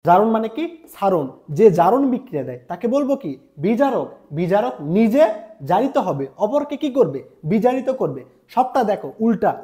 জারণ মানে কি? সারণ। যে জারণ বিক্রিয়া দেয় তাকে বলবো কি? বিজারক। বিজারক নিজে জারিত হবে, অপরকে কি করবে? বিজারিত করবে। সবটা দেখো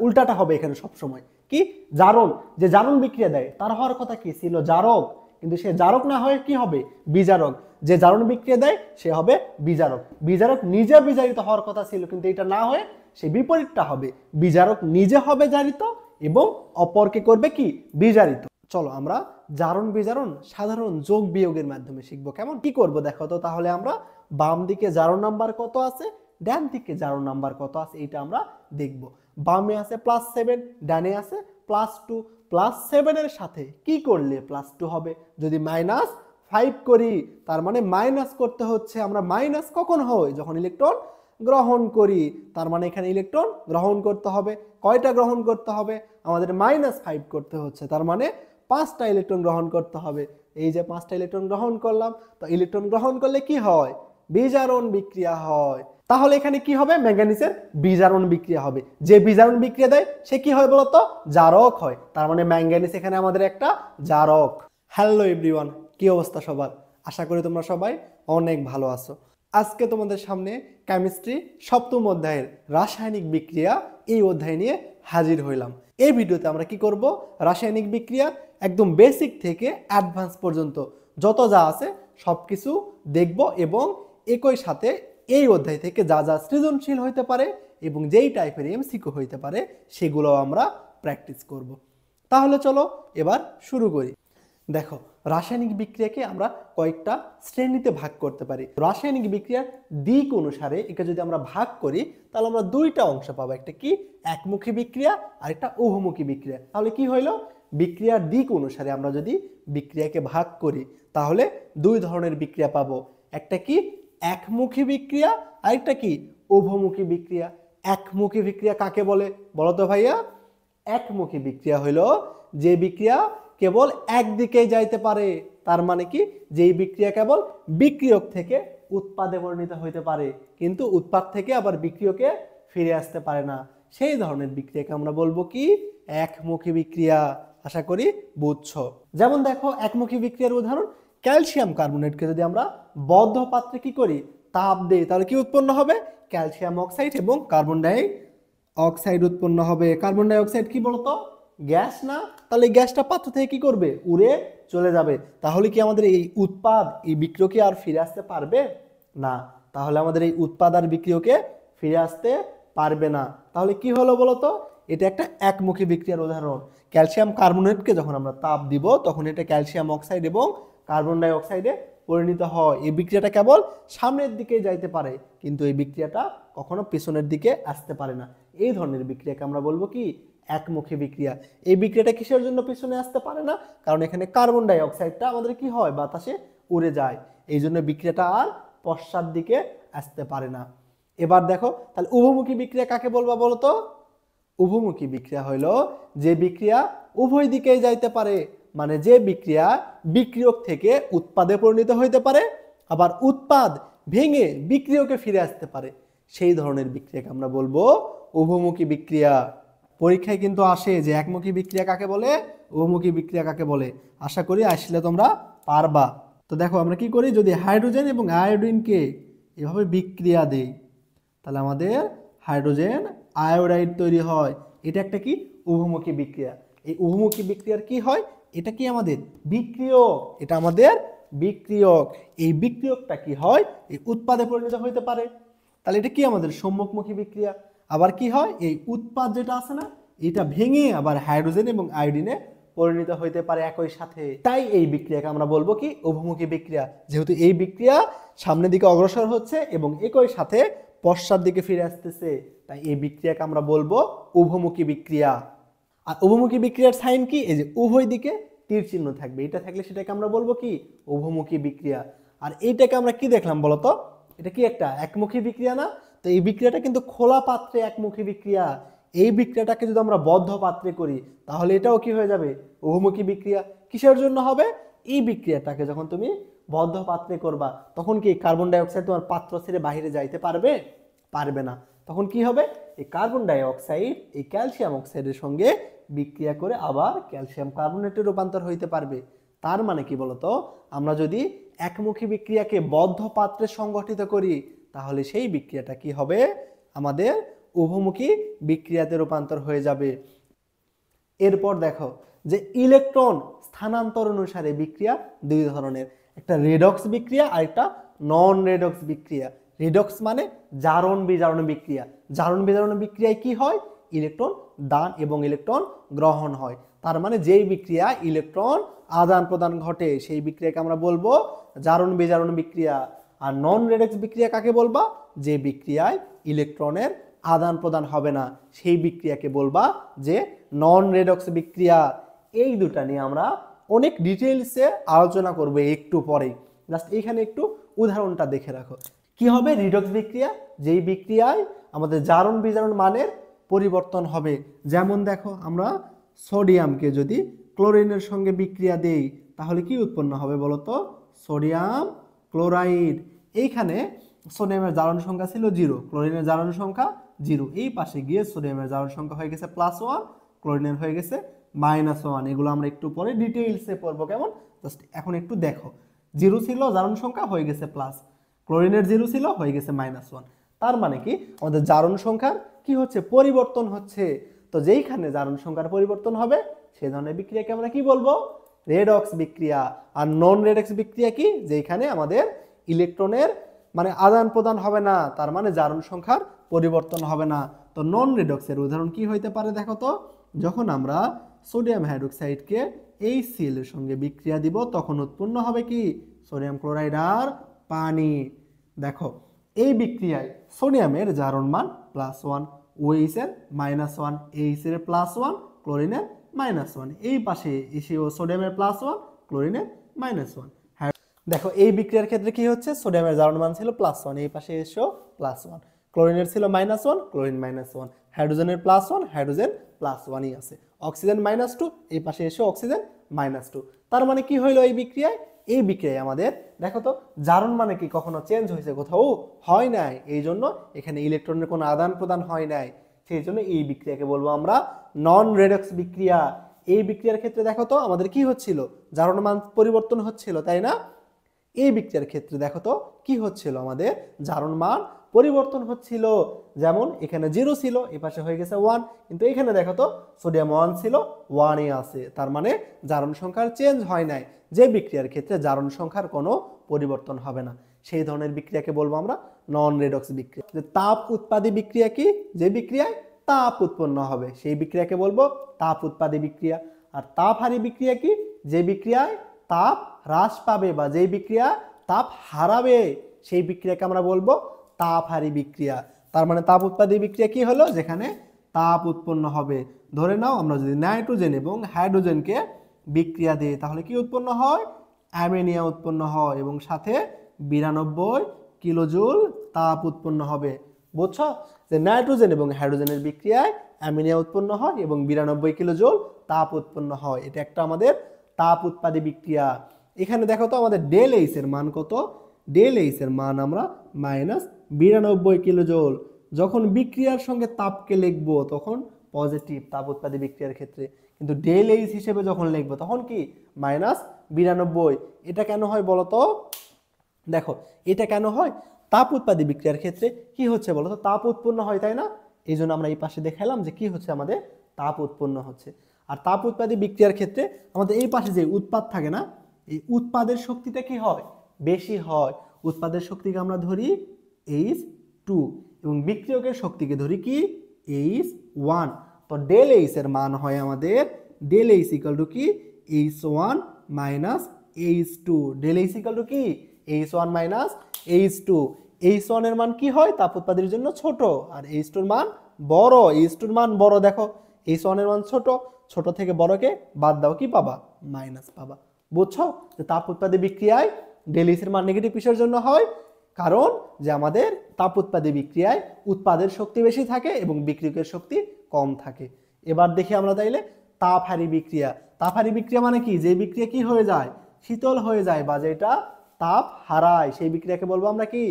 উল্টাটা হবে এখানে সবসময়। কি? জারণ। যে জারণ বিক্রিয়া দেয় তার হওয়ার কথা কি ছিল? জারক। কিন্তু সে জারক না হয়ে কি হবে? বিজারক। যে জারণ বিক্রিয়া দেয় সে হবে বিজারক। বিজারক নিজে বিজারিত হওয়ার কথা ছিল, কিন্তু এটা না হয়ে সে বিপরীতটা হবে। বিজারক নিজে হবে জারিত এবং অপরকে করবে কি? বিজারিত। চলো আমরা জারণ বিজারণ সাধারণ যোগ বিয়োগের মাধ্যমে শিখবো। কেমন? কি করব দেখো তো তাহলে। আমরা বাম দিকে জারণ নাম্বার কত আছে, ডান দিকে জারণ নাম্বার কত আছে, এটা আমরা দেখব। বামে আছে +7, ডানে আছে +2। +7 এর সাথে কি করলে +2 হবে? যদি -5 করি, তার মানে মাইনাস করতে হচ্ছে। আমরা মাইনাস কখন হয়? যখন ইলেকট্রন গ্রহণ করি। তার মানে এখানে ইলেকট্রন গ্রহণ করতে হবে। কয়টা গ্রহণ করতে হবে? আমাদের -5 করতে হচ্ছে। তার মানে 5টা ইলেকট্রন গ্রহণ করতে হবে। এই যে 5টা ইলেকট্রন গ্রহণ করলাম, তো ইলেকট্রন গ্রহণ করলে কি হয়? বিজারণ বিক্রিয়া হয়। তাহলে এখানে কি হবে? ম্যাঙ্গানিজের বিজারণ বিক্রিয়া হবে। যে বিজারণ বিক্রিয়া দেয় সে কি হয় বলতো? জারক হয়। তার মানে ম্যাঙ্গানিজ এখানে আমাদের একটা জারক। হ্যালো এভরিওয়ান, কি অবস্থা সবার? আশা করি তোমরা সবাই অনেক ভালো আছো। আজকে তোমাদের সামনে কেমিস্ট্রি 7ম অধ্যায়ের রাসায়নিক বিক্রিয়া এই অধ্যায় নিয়ে হাজির হইলাম। এই ভিডিওতে আমরা কি করব? রাসায়নিক বিক্রিয়া একদম বেসিক থেকে অ্যাডভান্স পর্যন্ত যত যা আছে সব কিছু দেখব এবং একই সাথে এই অধ্যায় থেকে যা যা সৃজনশীল হইতে পারে এবং যেই টাইপের এমসিকিউ হইতে পারে সেগুলো আমরা প্র্যাকটিস করব। তাহলে চলো এবার শুরু করি। দেখো, রাসায়নিক বিক্রিয়াকে আমরা কয়েকটা শ্রেণীতে ভাগ করতে পারি। রাসায়নিক বিক্রিয়ার দিক অনুসারে একে যদি আমরা ভাগ করি তাহলে আমরা দুইটা অংশ পাবো। একটা কি? একমুখী বিক্রিয়া আর একটা উভমুখী বিক্রিয়া। তাহলে কি হইলো? বিক্রিয়ার দিক অনুসারে আমরা যদি বিক্রিয়াকে ভাগ করি তাহলে দুই ধরনের বিক্রিয়া পাবো। একটা কি? একমুখী বিক্রিয়া আর একটা কি? উভমুখী বিক্রিয়া। একমুখী বিক্রিয়া কাকে বলে বলো তো ভাইয়া? একমুখী বিক্রিয়া হইল যে বিক্রিয়া কেবল একদিকে যাইতে পারে। তার মানে কি? যেই বিক্রিয়া কেবল বিক্রিয়ক থেকে উৎপাদে পরিণত হইতে পারে, কিন্তু উৎপাদ থেকে আবার বিক্রিয়কে ফিরে আসতে পারে না। সেই ধরনের বিক্রিয়াকে আমরা বলবো কি? একমুখী বিক্রিয়া। আশা করি বুঝছো। যেমন দেখো, একমুখী বিক্রিয়ার উদাহরণ, ক্যালসিয়াম কার্বনেটকে যদি আমরা বদ্ধ পাত্রে কি করি? তাপ দেই, তাহলে কি উৎপন্ন হবে? ক্যালসিয়াম অক্সাইড এবং কার্বন ডাই অক্সাইড উৎপন্ন হবে। কার্বন ডাই অক্সাইড কি বলতো? গ্যাস না? তাহলে এই গ্যাসটা পাত্র থেকে কি করবে? উড়ে চলে যাবে। তাহলে কি আমাদের এই উৎপাদ, এই বিক্রিয়া কি আর ফিরে আসতে পারবে না? তাহলে আমাদের এই উৎপাদ আর বিক্রিয়াকে ফিরে আসতে পারবে না। তাহলে কি হলো বলতো? এটা একটা একমুখী বিক্রিয়ার উদাহরণ। ক্যালসিয়াম কার্বনেটকে যখন আমরা তাপ দিব তখন এটা ক্যালসিয়াম অক্সাইড এবং কার্বন ডাই অক্সাইডে পরিণত হয়। এই বিক্রিয়াটা কেবল সামনের দিকে যাইতে পারে, কিন্তু এই বিক্রিয়াটা কখনো পিছনের দিকে আসতে পারে না। এই ধরনের বিক্রিয়াকে আমরা বলবো কি? একমুখী বিক্রিয়া। এই বিক্রিয়াটা কিসের জন্য পিছনে আসতে পারে না? কারণ এখানে কার্বন ডাই অক্সাইডটা আমাদের কি হয়? বাতাসে উড়ে যায়। এই জন্য বিক্রিয়াটা আর পশ্চাৎ দিকে আসতে পারে না। এবার দেখো, তাহলে উভমুখী বিক্রিয়া কাকে বলবো বলো তো? উভমুখী বিক্রিয়া হইল যে বিক্রিয়া উভয় দিকেই যাইতে পারে। মানে যে বিক্রিয়া বিক্রিয়ক থেকে উৎপাদে পরিণত হইতে পারে, আবার উৎপাদ ভেঙে বিক্রিয়কে ফিরে আসতে পারে, সেই ধরনের বিক্রিয়াকে আমরা বলবো উভমুখী বিক্রিয়া। পরীক্ষায় কিন্তু আসে যে একমুখী বিক্রিয়া কাকে বলে, উভমুখী বিক্রিয়া কাকে বলে। আশা করি আসলে তোমরা পারবা। তো দেখো আমরা কি করি? যদি হাইড্রোজেন এবং আয়োডিনকে এভাবে বিক্রিয়া দেই তাহলে আমাদের হাইড্রোজেন আয়োডাইড তৈরি হয়। এটা একটা কি? উভমুখী বিক্রিয়া। এই উভমুখী বিক্রিয়ার কি হয়? এটা কি? আমাদের বিক্রিয়ক। এটা আমাদের বিক্রিয়ক। এই বিক্রিয়কটা কি হয়? এই উৎপাদে পরিণত হইতে পারে। তাহলে এটা কি? আমাদের সম্মুখমুখী বিক্রিয়া। আবার কি হয়? এই উৎপাদ যেটা আছে না, এটা ভেঙে আবার হাইড্রোজেন এবং আয়োডিনে পরিণত হইতে পারে একই সাথে। তাই এই বিক্রিয়াকে আমরা বলবো কি? উভমুখী বিক্রিয়া। যেহেতু এই বিক্রিয়া সামনের দিকে অগ্রসর হচ্ছে এবং একই সাথে পশ্চাৎ দিকে ফিরে আসতেছে, তাই এই বিক্রিয়াকে আমরা বলবো উভমুখী বিক্রিয়া। আর উভমুখী বিক্রিয়ার সাইন কি? এই যে উভয় দিকে তীর চিহ্ন থাকবে, এটা থাকলে সেটাকে আমরা বলবো কি? উভমুখী বিক্রিয়া। আর এইটাকে আমরা কি দেখলাম বলতো? এটা কি একটা একমুখী বিক্রিয়া না? তো এই বিক্রিয়াটা কিন্তু খোলা পাত্রে একমুখী বিক্রিয়া। এই বিক্রিয়াটাকে যদি আমরা বদ্ধ পাত্রে করি তাহলে এটাও কি হয়ে যাবে? উভমুখী বিক্রিয়া। কিসের জন্য হবে? এই বিক্রিয়াটাকে যখন তুমি বদ্ধ পাত্রে করবা তখন কি কার্বন ডাই অক্সাইড তোমার পাত্র ছেড়ে বাইরে যাইতে পারবে? পারবে না। তখন কি হবে? এই কার্বন ডাই অক্সাইড এই ক্যালসিয়াম অক্সাইডের সঙ্গে বিক্রিয়া করে আবার ক্যালসিয়াম কার্বনেটে রূপান্তর হইতে পারবে। তার মানে কি বলতো, আমরা যদি একমুখী বিক্রিয়াকে বদ্ধ পাত্রে সংগঠিত করি তাহলে সেই বিক্রিয়াটা কি হবে, আমাদের উভমুখী বিক্রিয়াতে রূপান্তর হয়ে যাবে। এরপর দেখো যে ইলেকট্রন স্থানান্তর অনুসারে বিক্রিয়া দুই ধরনের, একটা রেডক্স বিক্রিয়া আর একটা নন রেডক্স বিক্রিয়া। রেডক্স মানে জারণ বিজারণ বিক্রিয়া। জারণ বিজারণ বিক্রিয়ায় কি হয়, ইলেকট্রন দান এবং ইলেকট্রন গ্রহণ হয়। তার মানে যেই বিক্রিয়া ইলেকট্রন আদান প্রদান ঘটে সেই বিক্রিয়াকে আমরা বলবো জারণ বিজারণ বিক্রিয়া। আর নন রেডক্স বিক্রিয়া কাকে বলবা, যে বিক্রিয়ায় ইলেকট্রনের আদান প্রদান হবে না সেই বিক্রিয়াকে বলবা যে নন রেডক্স বিক্রিয়া। এই দুটা নিয়ে আমরা অনেক ডিটেইলসে আলোচনা করব একটু পরেই। জাস্ট এইখানে একটু উদাহরণটা দেখে রাখো। কি হবে রিডক্স বিক্রিয়া, যেই বিক্রিয়ায় আমাদের জারণ বিজারণ মানের পরিবর্তন হবে। যেমন দেখো আমরা সোডিয়ামকে যদি ক্লোরিনের সঙ্গে বিক্রিয়া দেই তাহলে কি উৎপন্ন হবে বলতো, সোডিয়াম ক্লোরাইড। এইখানে সোডিয়ামের জারণ সংখ্যা ছিল 0, ক্লোরিনের জারণ সংখ্যা 0। এই পাশে গিয়ে সোডিয়ামের জারণ সংখ্যা হয়ে গেছে +1, ক্লোরিনের হয়ে গেছে -1। এগুলো আমরা একটু পরে ডিটেইলসে পড়বো, কেমন, জাস্ট এখন একটু দেখো। 0 ছিল জারণ সংখ্যা, হয়ে গেছে প্লাস, ক্লোরিনের 0 ছিল, হয়ে গেছে -1। তার মানে কি আমাদের জারণ সংখ্যার কি হচ্ছে, পরিবর্তন হচ্ছে। তো যেইখানে জারণ সংখ্যার পরিবর্তন হবে সেই ধরনের বিক্রিয়াকে আমরা কি বলবো, রেডক্স বিক্রিয়া। আর নন রেডক্স বিক্রিয়া কি, যেখানে আমাদের ইলেকট্রনের মানে আদান প্রদান হবে না, তার মানে জারণ সংখ্যার পরিবর্তন হবে না। তো নন রেডক্সের উদাহরণ কি হইতে পারে দেখো তো, যখন আমরা সোডিয়াম হাইড্রোক্সাইডকে HCl এর সঙ্গে বিক্রিয়া দিব তখন উৎপন্ন হবে কি, সোডিয়াম ক্লোরাইড আর পানি। দেখো এই বিক্রিয়ায় সোডিয়ামের জারণ মান +1, OH এর -1, H এর +1, ক্লোরিনের -1। এই পাশে এসেও সোডিয়ামের +1, ক্লোরিনের -1। দেখো এই বিক্রিয়ার ক্ষেত্রে কি হচ্ছে, সোডিয়ামের জারণ মান ছিল +1, এই পাশে এসেও +1, ক্লোরিনের ছিল -1, ক্লোরিন -1, হাইড্রোজেনের +1, হাইড্রোজেন +1ই আছে, অক্সিজেন -2, এই পাশে এসে অক্সিজেন -2। তার মানে কি হইলো এই বিক্রিয়ায়, এই বিক্রিয়ায় আমাদের দেখো তো জারণ মানে কি কখনো চেঞ্জ হয়েছে, কোথাও হয় নাই, এই জন্য এখানে ইলেকট্রনের কোনো আদান প্রদান হয় নাই, সেই জন্য এই বিক্রিয়াকে বলবো আমরা নন রেডক্স বিক্রিয়া। এই বিক্রিয়ার ক্ষেত্রে দেখো তো আমাদের কি হচ্ছিল, জারণ মান পরিবর্তন হচ্ছিল, তাই না। এই বিক্রিয়ার ক্ষেত্রে দেখো তো কি হচ্ছিল, আমাদের জারণ মান পরিবর্তন হচ্ছিল। যেমন এখানে 0 ছিল, এই পাশে হয়ে গেছে 1, কিন্তু এখানে দেখো তো সোডিয়াম 1 ছিল, 1ই আছে, তার মানে জারণ সংখ্যার চেঞ্জ হয় নাই। যে বিক্রিয়ার ক্ষেত্রে জারণ সংখ্যার কোনো পরিবর্তন হবে না সেই ধরনের বিক্রিয়াকে বলবো আমরা নন রেডক্স বিক্রিয়া। যে তাপ উৎপাদী বিক্রিয়া কি, যে বিক্রিয়ায় তাপ উৎপন্ন হবে সেই বিক্রিয়াকে বলবো তাপ উৎপাদী বিক্রিয়া। আর তাপহারী বিক্রিয়া কি, যে বিক্রিয়ায় তাপ হ্রাস পাবে বা যেই বিক্রিয়া তাপ হারাবে সেই বিক্রিয়াকে আমরা বলবো তাপহারী বিক্রিয়া। তার মানে তাপ উৎপাদী বিক্রিয়া কি হলো, যেখানে তাপ উৎপন্ন হবে। ধরে নাও আমরা যদি নাইট্রোজেন এবং হাইড্রোজেনকে বিক্রিয়া দিই তাহলে কি উৎপন্ন হয়, অ্যামোনিয়া উৎপন্ন হয় এবং সাথে 92 কিলোজুল তাপ উৎপন্ন হবে। বুঝছো, যে নাইট্রোজেন এবং হাইড্রোজেনের বিক্রিয়ায় অ্যামোনিয়া উৎপন্ন হয় এবং 92 কিলোজুল তাপ উৎপন্ন হয়, এটা একটা আমাদের তাপ উৎপাদী বিক্রিয়া। এখানে দেখো তো আমাদের ডেল এইচ এর মান কত, ডেল এইচ এর মান আমরা -92 কিলোজুল। যখন বিক্রিয়ার সঙ্গে তাপকে লিখবো তখন পজিটিভ তাপ উৎপাদী বিক্রিয়ার ক্ষেত্রে, কিন্তু ডেল এইচ হিসেবে যখন লিখবো তখন কি -92। এটা কেন হয় বলতো, দেখো এটা কেন হয়, তাপ উৎপাদী বিক্রিয়ার ক্ষেত্রে কি হচ্ছে বলতো, তাপ উৎপন্ন হয়, তাই না। এই জন্য আমরা এই পাশে দেখালাম যে কি হচ্ছে, আমাদের তাপ উৎপন্ন হচ্ছে। আর তাপ উৎপাদী বিক্রিয়ার ক্ষেত্রে আমাদের এই পাশে যে উৎপাদ থাকে না, এই উৎপাদের শক্তিটা কি হয়, বেশি হয়। উৎপাদের শক্তিকে আমরা ধরি H2 এবং বিক্রিয়কের শক্তিকে ধরি কি H1। তো ডেল এইচ এর মান হয় আমাদের ডেল এইচ ইকুয়াল টু কি H1 H2। Del H equal to কি H1 H2। H1 এর মান কি হয়, তাপ উৎপাদনের জন্য ছোট, আর H2 এর মান বড়। H2 এর মান বড়, দেখো H1 এর মান ছোট, ছোট থেকে বড়কে বাদ দাও কি পাবা, মাইনাস পাবা। বুঝছো, যে তাপ উৎপাদী বিক্রিয়ায় ডেল এইচ এর মান নেগেটিভ কিসের জন্য হয়, কারণ যে আমাদের তাপ উৎপাদী বিক্রিয়ায় উৎপাদের শক্তি বেশি থাকে এবং বিক্রিয়কের শক্তি কম থাকে। এবার দেখি আমরা তাইলে তাপহারী বিক্রিয়া। তাপহারী বিক্রিয়া মানে কি, যে বিক্রিয়া কি হয়ে যায়, শীতল হয়ে যায় বা যেটা তাপ হারায় সেই বিক্রিয়াকে বলবো আমরা কি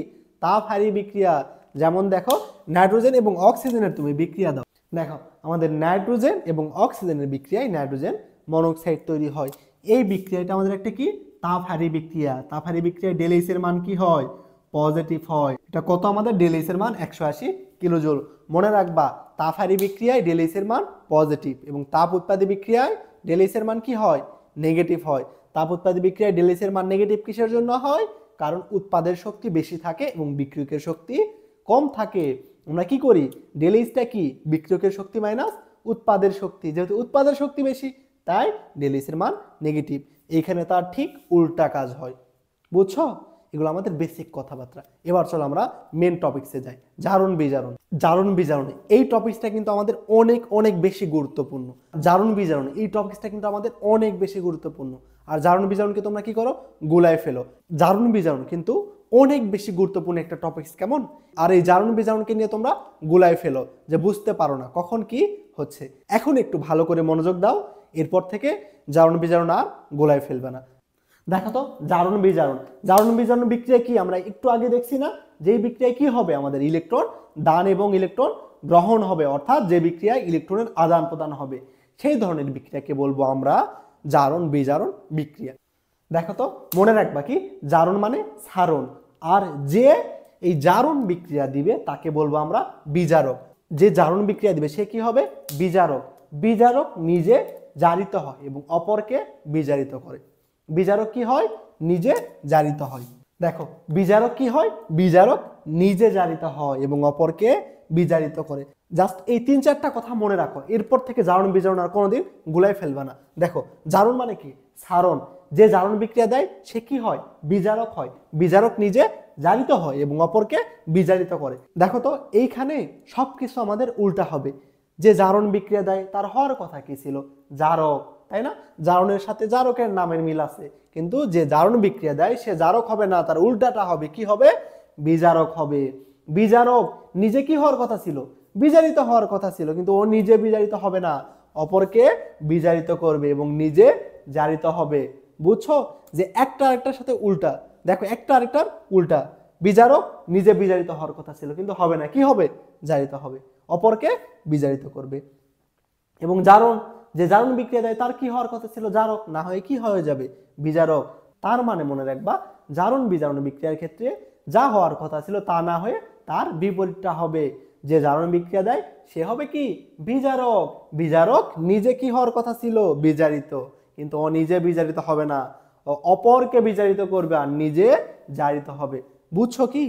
তাপহারী বিক্রিয়া। যেমন দেখো নাইট্রোজেন এবং অক্সিজেনের তুমি বিক্রিয়া দাও, দেখো আমাদের নাইট্রোজেন এবং অক্সিজেনের বিক্রিয়ায় নাইট্রোজেন মনোক্সাইড তৈরি হয়। এই বিক্রিয়াটা আমাদের একটা কি তাপহারী বিক্রিয়া। তাপহারী বিক্রিয়ায় ডেলএইচ এর মান কি হয় পজিটিভ হয়। এটা কত আমাদের ডেলএইচ এর মান 180 কিলোজুল। মনে রাখবা তাপহারী বিক্রিয়ায় ডেলএইচ এর মান পজিটিভ এবং তাপ উৎপাদী বিক্রিয়ায় ডেলএইচ এর মান কি হয় নেগেটিভ হয়। তাপ উৎপাদী বিক্রিয়ায় ডেলএইচ এর মান নেগেটিভ কিসের জন্য হয় কারণ উৎপাদের শক্তি বেশি থাকে এবং বিক্রিয়কের শক্তি কম থাকে। আমরা কি করি ডেলএইচটা কি বিক্রিয়কের শক্তি মাইনাস উৎপাদের শক্তি, যেহেতু উৎপাদের শক্তি বেশি তাই ডেলএইচ এর মান নেগেটিভ। এইখানে তার ঠিক উল্টা কাজ হয়। বুঝছো? এগুলো আমাদের বেসিক কথাবার্তা। এবার চলো আমরা মেন টপিকসে যাই, জারণ বিজারণ। জারণ বিজারণ এই টপিকসটা কিন্তু আমাদের অনেক অনেক বেশি গুরুত্বপূর্ণ। জারণ বিজারণ এই টপিকসটা কিন্তু আমাদের অনেক বেশি গুরুত্বপূর্ণ। আর জারণ বিজারণকে তোমরা কি করো গুলায় ফেলো। জারণ বিজারণ কিন্তু অনেক বেশি গুরুত্বপূর্ণ একটা টপিকস, কেমন? আর এই জারণ বিজারণকে নিয়ে তোমরা গুলায় ফেলো যে বুঝতে পারো না কখন কি হচ্ছে। এখন একটু ভালো করে মনোযোগ দাও, এরপর থেকে জারণ বিজারণ আর গোলায় ফেলবে না। দেখো তো জারণ বিজারণ। জারণ বিজারণ বিক্রিয়া কি আমরা একটু আগে দেখছি না, যেই বিক্রিয়ায় কি হবে আমাদের ইলেকট্রন দান এবং ইলেকট্রন গ্রহণ হবে, অর্থাৎ যে বিক্রিয়ায় ইলেকট্রনের আদান প্রদান হবে সেই ধরনের বিক্রিয়াকে বলবো আমরা জারণ বিজারণ বিক্রিয়া। দেখো তো মনে রাখবা কি জারণ মানে সারণ, আর যে এই জারণ বিক্রিয়া দিবে তাকে বলবো আমরা বিজারক। যে জারণ বিক্রিয়া দিবে সে কি হবে বিজারক। বিজারক নিজে জারিত হয় এবং অপরকে বিজারিত করে। বিজারক কি হয় নিজে জারিত হয়। দেখো বিজারক কি হয় বিজারক নিজে জারিত হয় এবং অপরকে বিজারিত করে। জাস্ট এই 3-4টা কথা মনে রাখো, এরপর থেকে জারণ বিজারণ আর কোনোদিন গুলাই ফেলবে না। দেখো জারণ মানে কি সারণ, যে জারণ বিক্রিয়া দেয় সে কি হয় বিজারক হয়। বিজারক নিজে জারিত হয় এবং অপরকে বিজারিত করে। দেখো তো এইখানে সবকিছু আমাদের উল্টা হবে। যে জারণ বিক্রিয়া দেয় তার হওয়ার কথা কি ছিল জারক, তাই না? জারণের সাথে জারকের নামের মিল আছে, কিন্তু যে জারণ বিক্রিয়া দেয় সে জারক হবে না, তার উল্টাটা হবে কি হবে বিজারক হবে। বিজারক নিজে কি হওয়ার কথা ছিল বিজারিত হওয়ার কথা ছিল, কিন্তু ও নিজে বিজারিত হবে না, অপরকে বিজারিত করবে এবং নিজে জারিত হবে। বুঝছো যে একটা আরেকটার সাথে উল্টা। দেখো একটা আরেকটার উল্টা। বিজারক নিজে বিজারিত হওয়ার কথা ছিল কিন্তু হবে না, কি হবে জারিত হবে, অপরকে বিজারিত করবে। এবং জারণ যে জারণ বিক্রিয়া দেয় তার কি হওয়ার কথা ছিল জারক, না হয়ে কি হয়ে যাবে বিজারক। তার মানে মনে রাখবা জারণ বিজারণ বিক্রিয়ার ক্ষেত্রে যা হওয়ার কথা ছিল তা না হয়ে তার বিপরীতটা হবে। যে জারণ বিক্রিয়া দেয় সে হবে কি বিজারক। বিজারক নিজে কি হওয়ার কথা ছিল বিজারিত, কিন্তু ও নিজে বিজারিত হবে না, অপরকে বিজারিত করবে আর নিজে জারিত হবে। বুঝছো কি?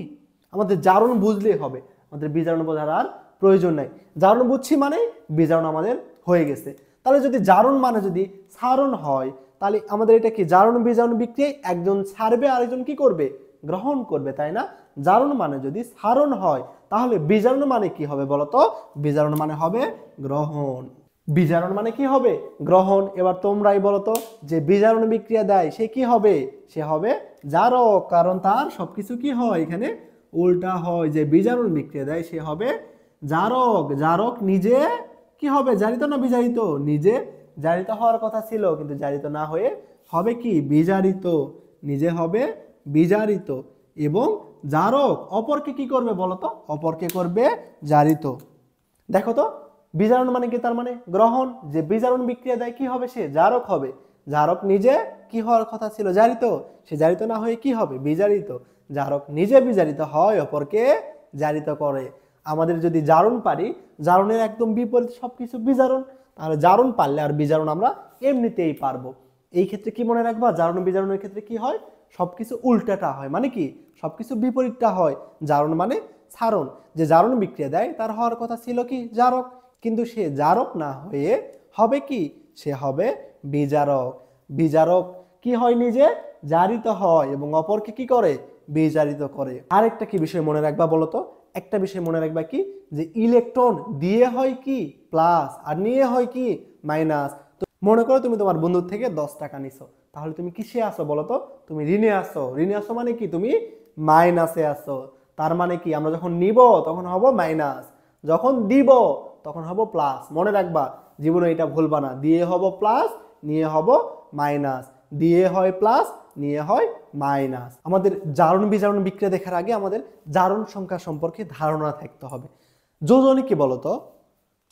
আমাদের জারণ বুঝলেই হবে, আমাদের বিজারণ বোঝার আর প্রয়োজন নাই। জারণ বুঝছি মানে বিজারণ আমাদের হয়ে গেছে। তাহলে যদি জারণ মানে যদি সারণ হয় তাহলে আমাদের এটা কি জারণ বিজারণ বিক্রিয়ায় একজন ছাড়বে আরেকজন কি করবে গ্রহণ করবে, তাই না? জারণ মানে যদি সারণ হয় তাহলে বিজারণ মানে কি হবে বলতো? বিজারণ মানে হবে গ্রহণ। বিজারণ মানে কি হবে গ্রহণ। এবার তোমরাই বলতো যে বিজারণ বিক্রিয়া দেয় সে কি হবে সে হবে জারক, কারণ তার সবকিছু কি হয় এখানে উল্টা হয়। যে বিজারণ বিক্রিয়া দেয় সে হবে জারক। জারক নিজে কি হবে জারিত না বিজারিত? নিজে জারিত হওয়ার কথা ছিল কিন্তু জারিত না হয়ে হবে কি বিজারিত, নিজে হবে বিজারিত। এবং জারক অপরকে কি করবে বলতো? অপরকে করবে জারিত। দেখো তো বিজারণ মানে কি তার মানে গ্রহণ। যে বিজারণ বিক্রিয়া দেয় কি হবে সে জারক হবে। জারক নিজে কি হওয়ার কথা ছিল জারিত, সে জারিত না হয়ে কি হবে বিজারিত। জারক নিজে বিজারিত হয় অপরকে জারিত করে। আমাদের যদি জারণ পারি, জারণের একদম বিপরীত সবকিছু বিজারণ, তাহলে জারণ পারলে আর বিজারণ আমরা এমনিতেই পারবো। এই ক্ষেত্রে কি মনে রাখবা জারণ বিজারণের ক্ষেত্রে কি হয় সবকিছু উল্টাটা হয়, মানে কি সবকিছু বিপরীতটা হয়। জারণ মানে সারণ, যে জারণ বিক্রিয়া দেয় তার হওয়ার কথা ছিল কি জারক, কিন্তু সে জারক না হয়ে হবে কি সে হবে বিজারক। বিজারক কি হয় নিজে জারিত হয় এবং অপরকে কি করে বিজারিত করে। আরেকটা কি বিষয় মনে রাখবা বলতো? একটা বিষয় মনে রাখবা কি যে ইলেকট্রন দিয়ে হয় কি প্লাস আর নিয়ে হয় কি মাইনাস। তো মনে করো তুমি তোমার বন্ধুর থেকে 10 টাকা নিছো, তাহলে তুমি কিসে আসো বলতো? তুমি ঋণে আসো। ঋণে আসো মানে কি তুমি মাইনাসে আসো। তার মানে কি আমরা যখন নিব তখন হব মাইনাস, যখন দিব তখন হব প্লাস। মনে রাখবা জীবনে এটা ভুলবা না, দিয়ে হব প্লাস নিয়ে হব মাইনাস, দিয়ে হয় প্লাস নিয়ে হয় মাইনাস। আমাদের জারণ বিজারণ বিক্রিয়া দেখার আগে আমাদের জারণ সংখ্যা সম্পর্কে ধারণা থাকতে হবে। যোজনী কি বলতো?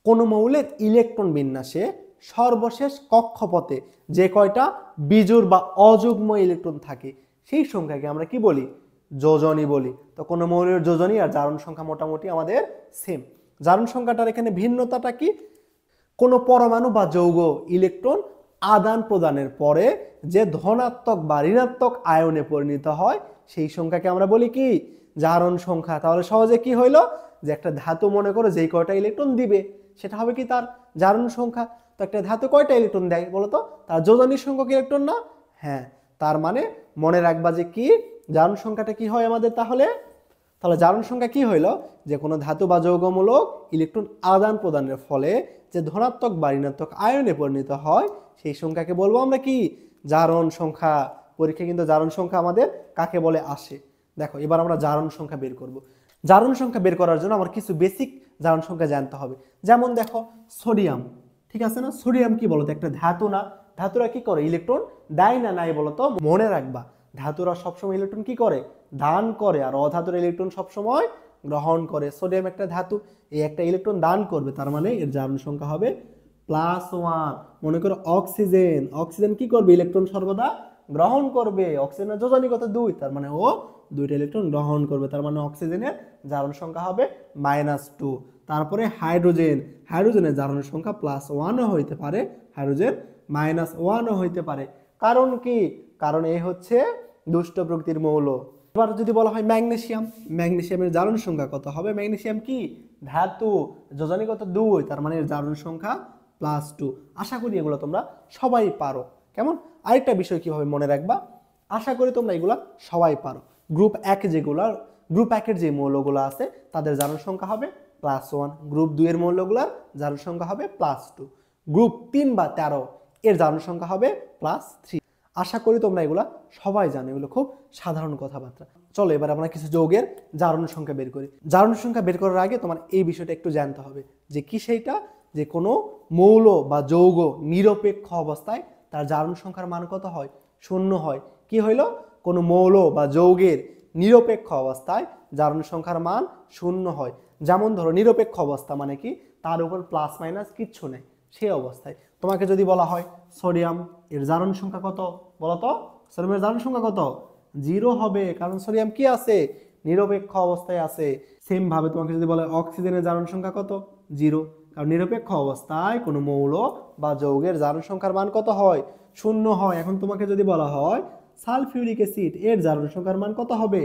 কোন মৌলের ইলেকট্রন বিন্যাসে সর্বশেষ কক্ষপথে যে কয়টা বিজোড় বা অযুগ্ম ইলেকট্রন থাকে সেই সংখ্যাকে আমরা কি বলি, যোজনী বলি। তো কোনো মৌলের যোজনী আর জারণ সংখ্যা মোটামুটি আমাদের সেম। জারণ সংখ্যাটার এখানে ভিন্নতাটা কি, কোনো পরমাণু বা যৌগ ইলেকট্রন আদান প্রদানের পরে যে ধনাত্মক বা ঋণাত্মক আয়নে পরিণত হয় সেই সংখ্যাকে আমরা বলি কি, জারণ সংখ্যা। তাহলে সহজে কি হইল, যে একটা ধাতু মনে করো যেই কয়টা ইলেকট্রন দিবে সেটা হবে কি তার জারণ সংখ্যা। তো একটা ধাতু কয়টা ইলেকট্রন দেয় বলতো, তার যোজনী সংখ্যক ইলেকট্রন না? হ্যাঁ, তার মানে মনে রাখবা যে কি, জারণ সংখ্যাটা কি হয় আমাদের। তাহলে জারণ সংখ্যা কি হইল, যে কোনো ধাতু বা যৌগমূলক ইলেকট্রন আদান প্রদানের ফলে যে ধনাত্মক বা ঋণাত্মক আয়নে পরিণত হয় সেই সংখ্যাকে বলবো আমরা কি, জারণ সংখ্যা। পরীক্ষায় কিন্তু জারণ সংখ্যা আমাদের কাকে বলে আসে। দেখো এবার আমরা জারণ সংখ্যা বের করব। জারণ সংখ্যা বের করার জন্য আমার কিছু বেসিক জারণ সংখ্যা জানতে হবে। যেমন দেখো সোডিয়াম, ঠিক আছে না? সোডিয়াম কি বলতো, একটা ধাতু না? ধাতুরা কি করে, ইলেকট্রন দেয় না নাই বলতো? মনে রাখবা ধাতুরা সবসময় ইলেকট্রন কি করে, দান করে, আর অধাতুর ইলেকট্রন সবসময় গ্রহণ করে। সোডিয়াম একটা ধাতু, এই একটা ইলেকট্রন দান করবে, তার মানে এর জারণ সংখ্যা হবে +1। মনে করো অক্সিজেন, অক্সিজেন কি করবে, ইলেকট্রন সর্বদা গ্রহণ করবে। অক্সিজেনের যোজনী কত, 2, তার মানে ও 2টা ইলেকট্রন গ্রহণ করবে, তার মানে অক্সিজেনের জারণ সংখ্যা হবে -2। তারপরে হাইড্রোজেন, হাইড্রোজেনের জারণ সংখ্যা +1ও হইতে পারে, হাইড্রোজেন -1ও হইতে পারে। কারণ কি, কারণ এই হচ্ছে দুষ্ট প্রকৃতির মৌল। এবার যদি বলা হয় ম্যাগনেসিয়াম, ম্যাগনেসিয়ামের জারণ সংখ্যা কত হবে? ম্যাগনেসিয়াম কি ধাতু, যোজনী কত, 2, তার মানে এর জারণ সংখ্যা +2। আশা করি এগুলো তোমরা সবাই পারো। কেমন? আরেকটা বিষয় কিভাবে মনে রাখবা, আশা করি তোমরা এগুলা সবাই পারো। গ্রুপ 1 যেগুলা, গ্রুপ 1-এর যে মৌলগুলো আছে তাদের জারণ সংখ্যা হবে +1। গ্রুপ 2 এর মৌলগুলার জারণ সংখ্যা হবে +2। গ্রুপ 3 বা 13 এর জারণ সংখ্যা হবে +3। আশা করি তোমরা এগুলা সবাই জানো, এগুলো খুব সাধারণ কথাবার্তা। চলো এবার আমরা কিছু যৌগের জারণ সংখ্যা বের করি। জারণ সংখ্যা বের করার আগে তোমার এই বিষয়টা একটু জানতে হবে যে কি সেইটা, যে কোনো মৌল বা যৌগ নিরপেক্ষ অবস্থায় তার জারণ সংখ্যার মান কত হয়, 0 হয়। কি হইল, কোনো মৌল বা যৌগের নিরপেক্ষ অবস্থায় জারণ সংখ্যার মান 0 হয়। যেমন ধরো নিরপেক্ষ অবস্থা মানে কি, তার উপর প্লাস মাইনাস কিচ্ছু নেই, সেই অবস্থায় তোমাকে যদি বলা হয় সোডিয়াম এর জারণ সংখ্যা কত বলতো, সোডিয়ামের জারণ সংখ্যা কত, 0 হবে, কারণ সোডিয়াম কি আছে, নিরপেক্ষ অবস্থায় আছে। সেম ভাবে তোমাকে যদি বলা হয় অক্সিজেনের জারণ সংখ্যা কত, 0, কারণ নিরপেক্ষ অবস্থায় কোনো মৌল বা যৌগের জারণ সংখ্যার মান কত হয়, 0 হয়। এখন তোমাকে যদি বলা হয় সালফিউরিক অ্যাসিড এর জারণ সংখ্যার মান কত হবে,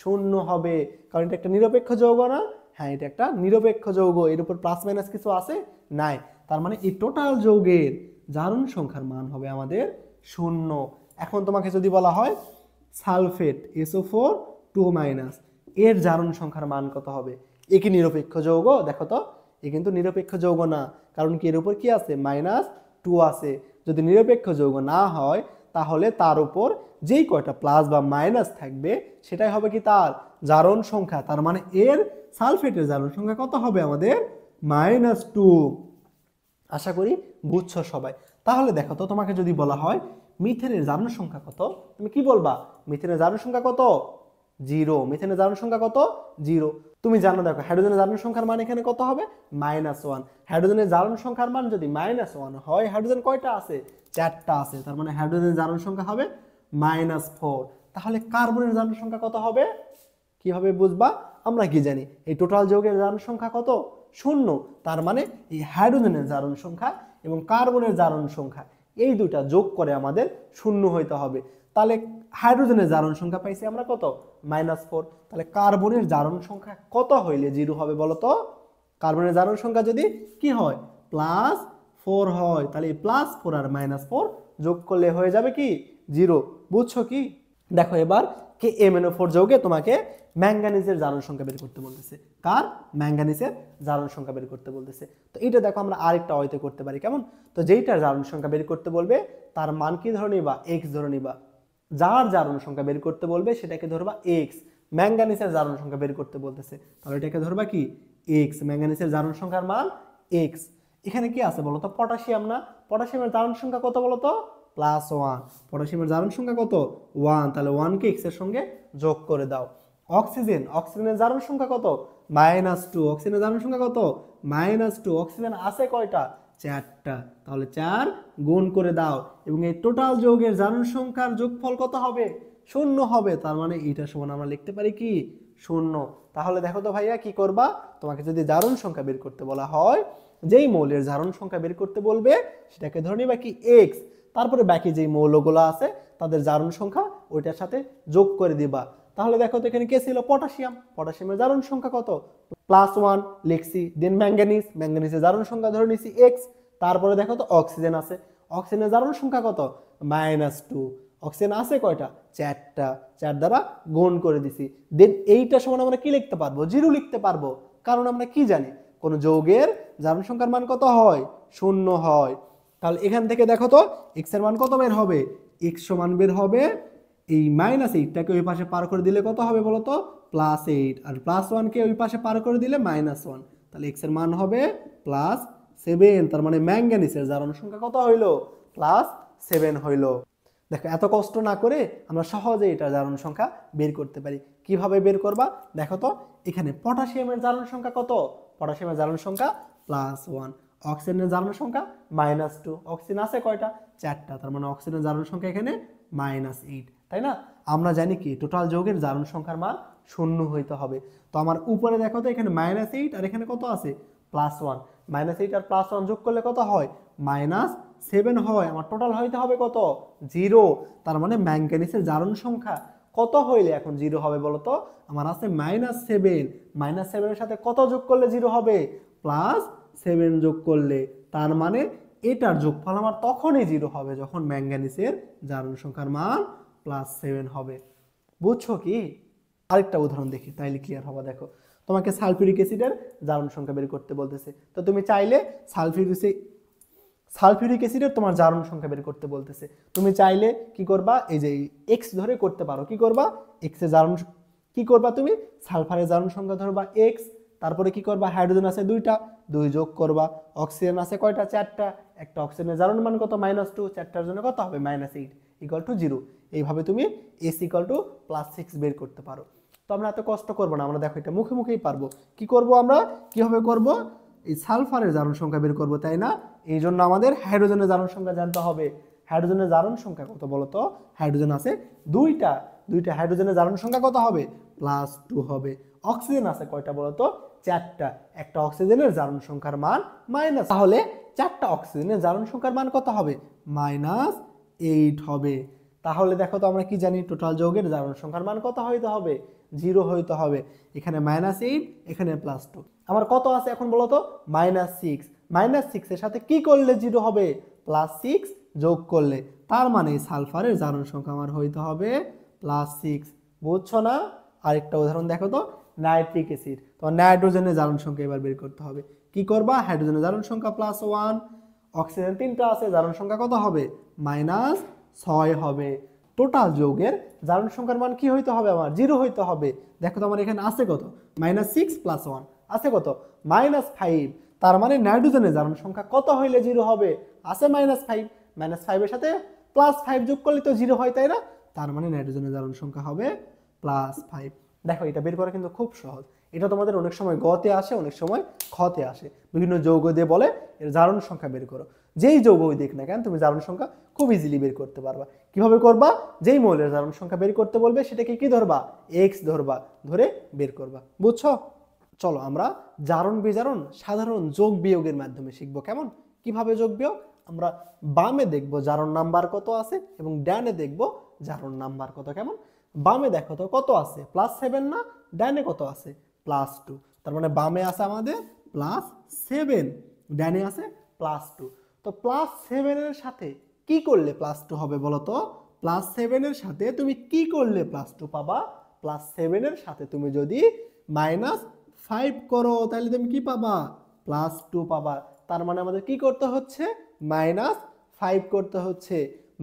0 হবে, কারণ এটা একটা নিরপেক্ষ যৌগ না? হ্যাঁ, এটা একটা নিরপেক্ষ যৌগ, এর উপর প্লাস মাইনাস কিছু আছে নাই, তার মানে এই টোটাল যৌগের জারণ সংখ্যার মান হবে আমাদের 0। এখন তোমাকে যদি বলা হয় সালফেট SO4 2- এর জারণ সংখ্যার মান কত হবে, এ কি নিরপেক্ষ যৌগ? দেখো তো, এ কিন্তু নিরপেক্ষ যৌগ না, কারণ কি এর উপর কি আছে, -2 আছে। যদি নিরপেক্ষ যৌগ না হয় তাহলে তার উপর যেই কয়টা প্লাস বা মাইনাস থাকবে সেটাই হবে কি তার জারণ সংখ্যা। তার মানে এর সালফেটের জারণ সংখ্যা কত হবে আমাদের, -2। আশা করি বুঝছো সবাই। তাহলে দেখো তো, তোমাকে যদি বলা হয় মিথেনের জারণ সংখ্যা কত, তুমি কি বলবা, মিথেনের জারণ সংখ্যা কত, 0। মিথেনের জারণ সংখ্যা কত, 0। তুমি জানো, দেখো হাইড্রোজেনের জারণ সংখ্যার মান এখানে কত হবে, -1। হাইড্রোজেনের জারণ সংখ্যার মান যদি -1 হয়, হাইড্রোজেন কয়টা আছে, 4টা আছে, তার মানে হাইড্রোজেনের জারণ সংখ্যা হবে -4। তাহলে কার্বনের জারণ সংখ্যা কত হবে, কিভাবে বুঝবা, আমরা কি জানি এই টোটাল যৌগের জারণ সংখ্যা কত, 0। তার মানে এই হাইড্রোজেনের জারণ সংখ্যা এবং কার্বনের জারণ সংখ্যা এই দুটা যোগ করে আমাদের 0 হইতে হবে। তাহলে হাইড্রোজেনের জারণ সংখ্যা পাইছি আমরা কত, -4। তাহলে কার্বনের জারণ সংখ্যা কত হইলে 0 হবে বলতো, কার্বনের জারণ সংখ্যা যদি কি হয়, +4 হয়, তাহলে এই +4 আর -4 যোগ করলে হয়ে যাবে কি 0। বুঝছো কি? দেখো এবার KMnO4 যৌগে তোমাকে ম্যাঙ্গানিজের জারণ সংখ্যা বের করতে বলতেছে। কার, ম্যাঙ্গানিজের জারণ সংখ্যা বের করতে বলতেছে। তো এটা দেখো আমরা আরেকটা অয়তে করতে পারি, কেমন, তো যেইটার জারণ সংখ্যা বের করতে বলবে তার মান কি ধরে নিবা, x ধরে নিবা। যার জারণ সংখ্যা বের করতে বলবে সেটাকে ধরবা x। ম্যাঙ্গানিজের জারণ সংখ্যা বের করতে বলতেছে, তাহলে এটাকে ধরবা কি x। ম্যাঙ্গানিজের জারণ সংখ্যার মান x। এখানে কি আছে বলতো, পটাশিয়াম না? পটাশিয়ামের জারণ সংখ্যা কত বলতো, +1। পটাশিয়ামের জারণ সংখ্যা কত, 1, তাহলে 1 কে x এর সঙ্গে যোগ করে দাও। অক্সিজেন, অক্সিজেনের জারণ সংখ্যা কত, -2। অক্সিজেনের জারণ সংখ্যা কত, -2। অক্সিজেন আছে কয়টা, 4টা, তাহলে 4 গুণ করে দাও এবং এই টোটাল যৌগের জারণ সংখ্যার যোগফল কত হবে? 0 হবে। তার মানে এটা সমান আমরা লিখতে পারি কি 0। তাহলে দেখো তো ভাইয়া কি করবা, তোমাকে যদি জারণ সংখ্যা বের করতে বলা হয়, যেই মৌলের জারণ সংখ্যা বের করতে বলবে সেটাকে ধরে নিবা কি x, তারপরে বাকি যেই মৌলগুলো আছে তাদের জারণ সংখ্যা ওইটার সাথে যোগ করে দিবা। তাহলে দেখো তো এখানে কে ছিল? পটাশিয়াম। পটাশিয়ামের জারণ সংখ্যা কত? +1 লিখছি। দেন ম্যাঙ্গানিজ, ম্যাঙ্গানিজের জারণ সংখ্যা ধরে নিছি x। তারপরে দেখো তো অক্সিজেন আছে, অক্সিজেনের জারণ সংখ্যা কত? -2। অক্সিজেন আছে কয়টা? 4টা, 4 দ্বারা গুণ করে দিছি। দেন এইটা সমান আমরা কি লিখতে পারবো? 0 লিখতে পারবো, কারণ আমরা কি জানি কোন যৌগের জারণ সংখ্যার মান কত হয়? 0 হয়। তাহলে এখান থেকে দেখো তো x এর মান কত বের হবে? x সমান বের হবে এই -8টাকে ওই পাশে পার করে দিলে কত হবে বলো তো? +8, আর +1কে ওই পাশে পার করে দিলে -1। তাহলে x এর মান হবে +7। তার মানে ম্যাঙ্গানিজের জারণ সংখ্যা কত হইলো? +7 হইলো। দেখো এত কষ্ট না করে আমরা সহজে এটা জারণ সংখ্যা বের করতে পারি। কিভাবে বের করবা দেখো তো, এখানে পটাশিয়ামের জারণ সংখ্যা কত? পটাশিয়ামের জারণ সংখ্যা +1। অক্সিজেনের জারণ সংখ্যা -2। অক্সিজেন আছে কয়টা? 4টা, তার মানে অক্সিজেনের জারণ সংখ্যা এখানে -8, তাই না? আমরা জানি কি টোটাল যৌগের জারণ সংখ্যার মান 0 হইতে হবে। তো আমার উপরে দেখো তো এখানে -8 আর এখানে কত আছে? +1। -8 আর +1 যোগ করলে কত হয়? -7 হয়। আমার টোটাল হইতে হবে কত? 0। তার মানে ম্যাঙ্গানিজের জারণ সংখ্যা কত হইলে এখন 0 হবে বলো তো? আমার আছে -7। -7 এর সাথে কত যোগ করলে 0 হবে? +7 যোগ করলে। তার মানে এটার যোগফল আমার তখনই 0 হবে যখন ম্যাঙ্গানিজের জারণ সংখ্যার মান +7 হবে। বুঝছো কি? আরেকটা উদাহরণ দেখি, তাইলে ক্লিয়ার হবে। দেখো তোমাকে সালফিউরিক অ্যাসিডের জারণ সংখ্যা বের করতে বলতেছে, তো তুমি চাইলে সালফিউরিক অ্যাসিডের তোমার জারণ সংখ্যা বের করতে বলতেছে, তুমি চাইলে কি করবা? এই যে x ধরে করতে পারো। কি করবা? x এর জারণ কি করবা তুমি? সালফারের জারণ সংখ্যা ধরবা x, তারপরে কি করবা? হাইড্রোজেন আছে 2টা, 2 যোগ করবা। অক্সিজেন আছে কয়টা? 4টা। একটা অক্সিজেনের জারণ মান কত? -2। 4টার জন্য কত হবে? -8 = 0। এইভাবে তুমি s = +6 বের করতে পারো। তো আমরা এত কষ্ট করবো না, আমরা দেখো এটা মুখে মুখেই পারবো। কি করব আমরা? কিভাবে করব? এই সালফারের জারণ সংখ্যা বের করব, তাই না? এই জন্য আমাদের হাইড্রোজেনের জারণ সংখ্যা জানতে হবে। হাইড্রোজেনের জারণ সংখ্যা কত বলো তো? হাইড্রোজেন আছে 2টা, 2টা হাইড্রোজেনের জারণ সংখ্যা কত হবে? +2 হবে। অক্সিজেন আছে কয়টা বলো তো? 4টা। একটা অক্সিজেনের জারণ সংখ্যার মান মাইনাস, তাহলে 4টা অক্সিজেনের জারণ সংখ্যার মান কত হবে? -8 হবে। তাহলে দেখো তো আমরা কি জানি টোটাল যৌগের জারণ সংখ্যার মান কত হইতে হবে? 0 হইতে হবে। এখানে -8, এখানে +2। আমার কত আছে এখন বলো তো? -6। -6 এর সাথে কি করলে 0 হবে? +6 যোগ করলে। তার মানে সালফারের জারণ সংখ্যা আমার হইতে হবে +6। বুঝছো না? আরেকটা উদাহরণ দেখো তো, নাইট্রিক অ্যাসিড। তোমার নাইট্রোজেনের জারণ সংখ্যা এবার বের করতে হবে। কি করবা? হাইড্রোজেনের জারণ সংখ্যা +1, অক্সিজেন 3টা আছে, জারণ সংখ্যা কত হবে? -6 হবে। টোটাল যৌগের জারণ সংখ্যার মান কি হইতে হবে? আমার 0 হইতে হবে। দেখো তো আমার এখানে আছে কত? -6 + 1 আছে কত? -5। তার মানে নাইট্রোজেনের জারণ সংখ্যা কত হইলে 0 হবে? আছে -5। -5 এর সাথে +5 যোগ করলে তো 0 হয়, তাই না? তার মানে নাইট্রোজেনের জারণ সংখ্যা হবে +5। দেখো এটা বের করা কিন্তু খুব সহজ। এটা তোমাদের অনেক সময় গতে আসে, অনেক সময় খতে আসে। বিভিন্ন যৌগ দিয়ে বলে এর জারণ সংখ্যা বের করো। যেই যৌগই দেখ না কেন তুমি জারণ সংখ্যা খুব ইজিলি বের করতে পারবা। কিভাবে করবা? যেই মৌলের জারণ সংখ্যা বের করতে বলবে সেটাকে কি ধরবা? x ধরবা, ধরে বের করবা। বুঝছো? চলো আমরা জারণ বিজারণ সাধারণ যোগ বিয়োগের মাধ্যমে শিখবো। কেমন? কিভাবে যোগ বিয়োগ? আমরা বামে দেখবো জারণ নাম্বার কত আছে এবং ডানে দেখবো জারণ নাম্বার কত। কেমন? বামে দেখো তো কত আছে? +7 না? ডানে কত আছে? +2। তার মানে বামে আছে আমাদের +7, ডানে আছে +2। তো +7 এর সাথে কি করলে +2 হবে বলো তো? +7 এর সাথে তুমি কি করলে +2 পাবা? +7 এর সাথে তুমি যদি -5 করো তাহলে তুমি কি পাবা? +2 পাবা। তার মানে আমাদের কি করতে হচ্ছে? -5 করতে হচ্ছে।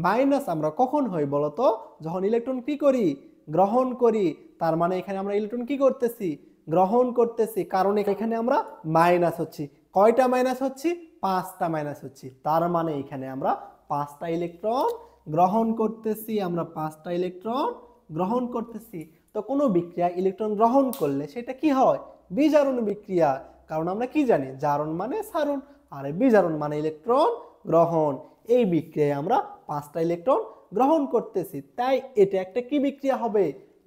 মাইনাস আমরা কখন হই বলো তো? যখন ইলেকট্রন কি করি? গ্রহণ করি। তার মানে এখানে আমরা ইলেকট্রন কি করতেছি? গ্রহণ করতেছি, কারণ এখানে আমরা মাইনাস হচ্ছি। কয়টা মাইনাস হচ্ছি? 5টা মাইনাস হচ্ছি। তার মানে এখানে আমরা 5টা ইলেকট্রন গ্রহণ করতেছি। আমরা 5টা ইলেকট্রন গ্রহণ করতেছি। তো কোনো বিক্রিয়া ইলেকট্রন গ্রহণ করলে সেটা কি হয়? বিজারণ বিক্রিয়া। কারণ আমরা কি জানি? জারণ মানে সারণ। আর বিজারণ মানে ইলেকট্রন গ্রহণ। এই বিক্রিয়ায় আমরা 5টা ইলেকট্রন গ্রহণ করতেছি, তাই এটা একটা কি বিক্রিয়া হবে?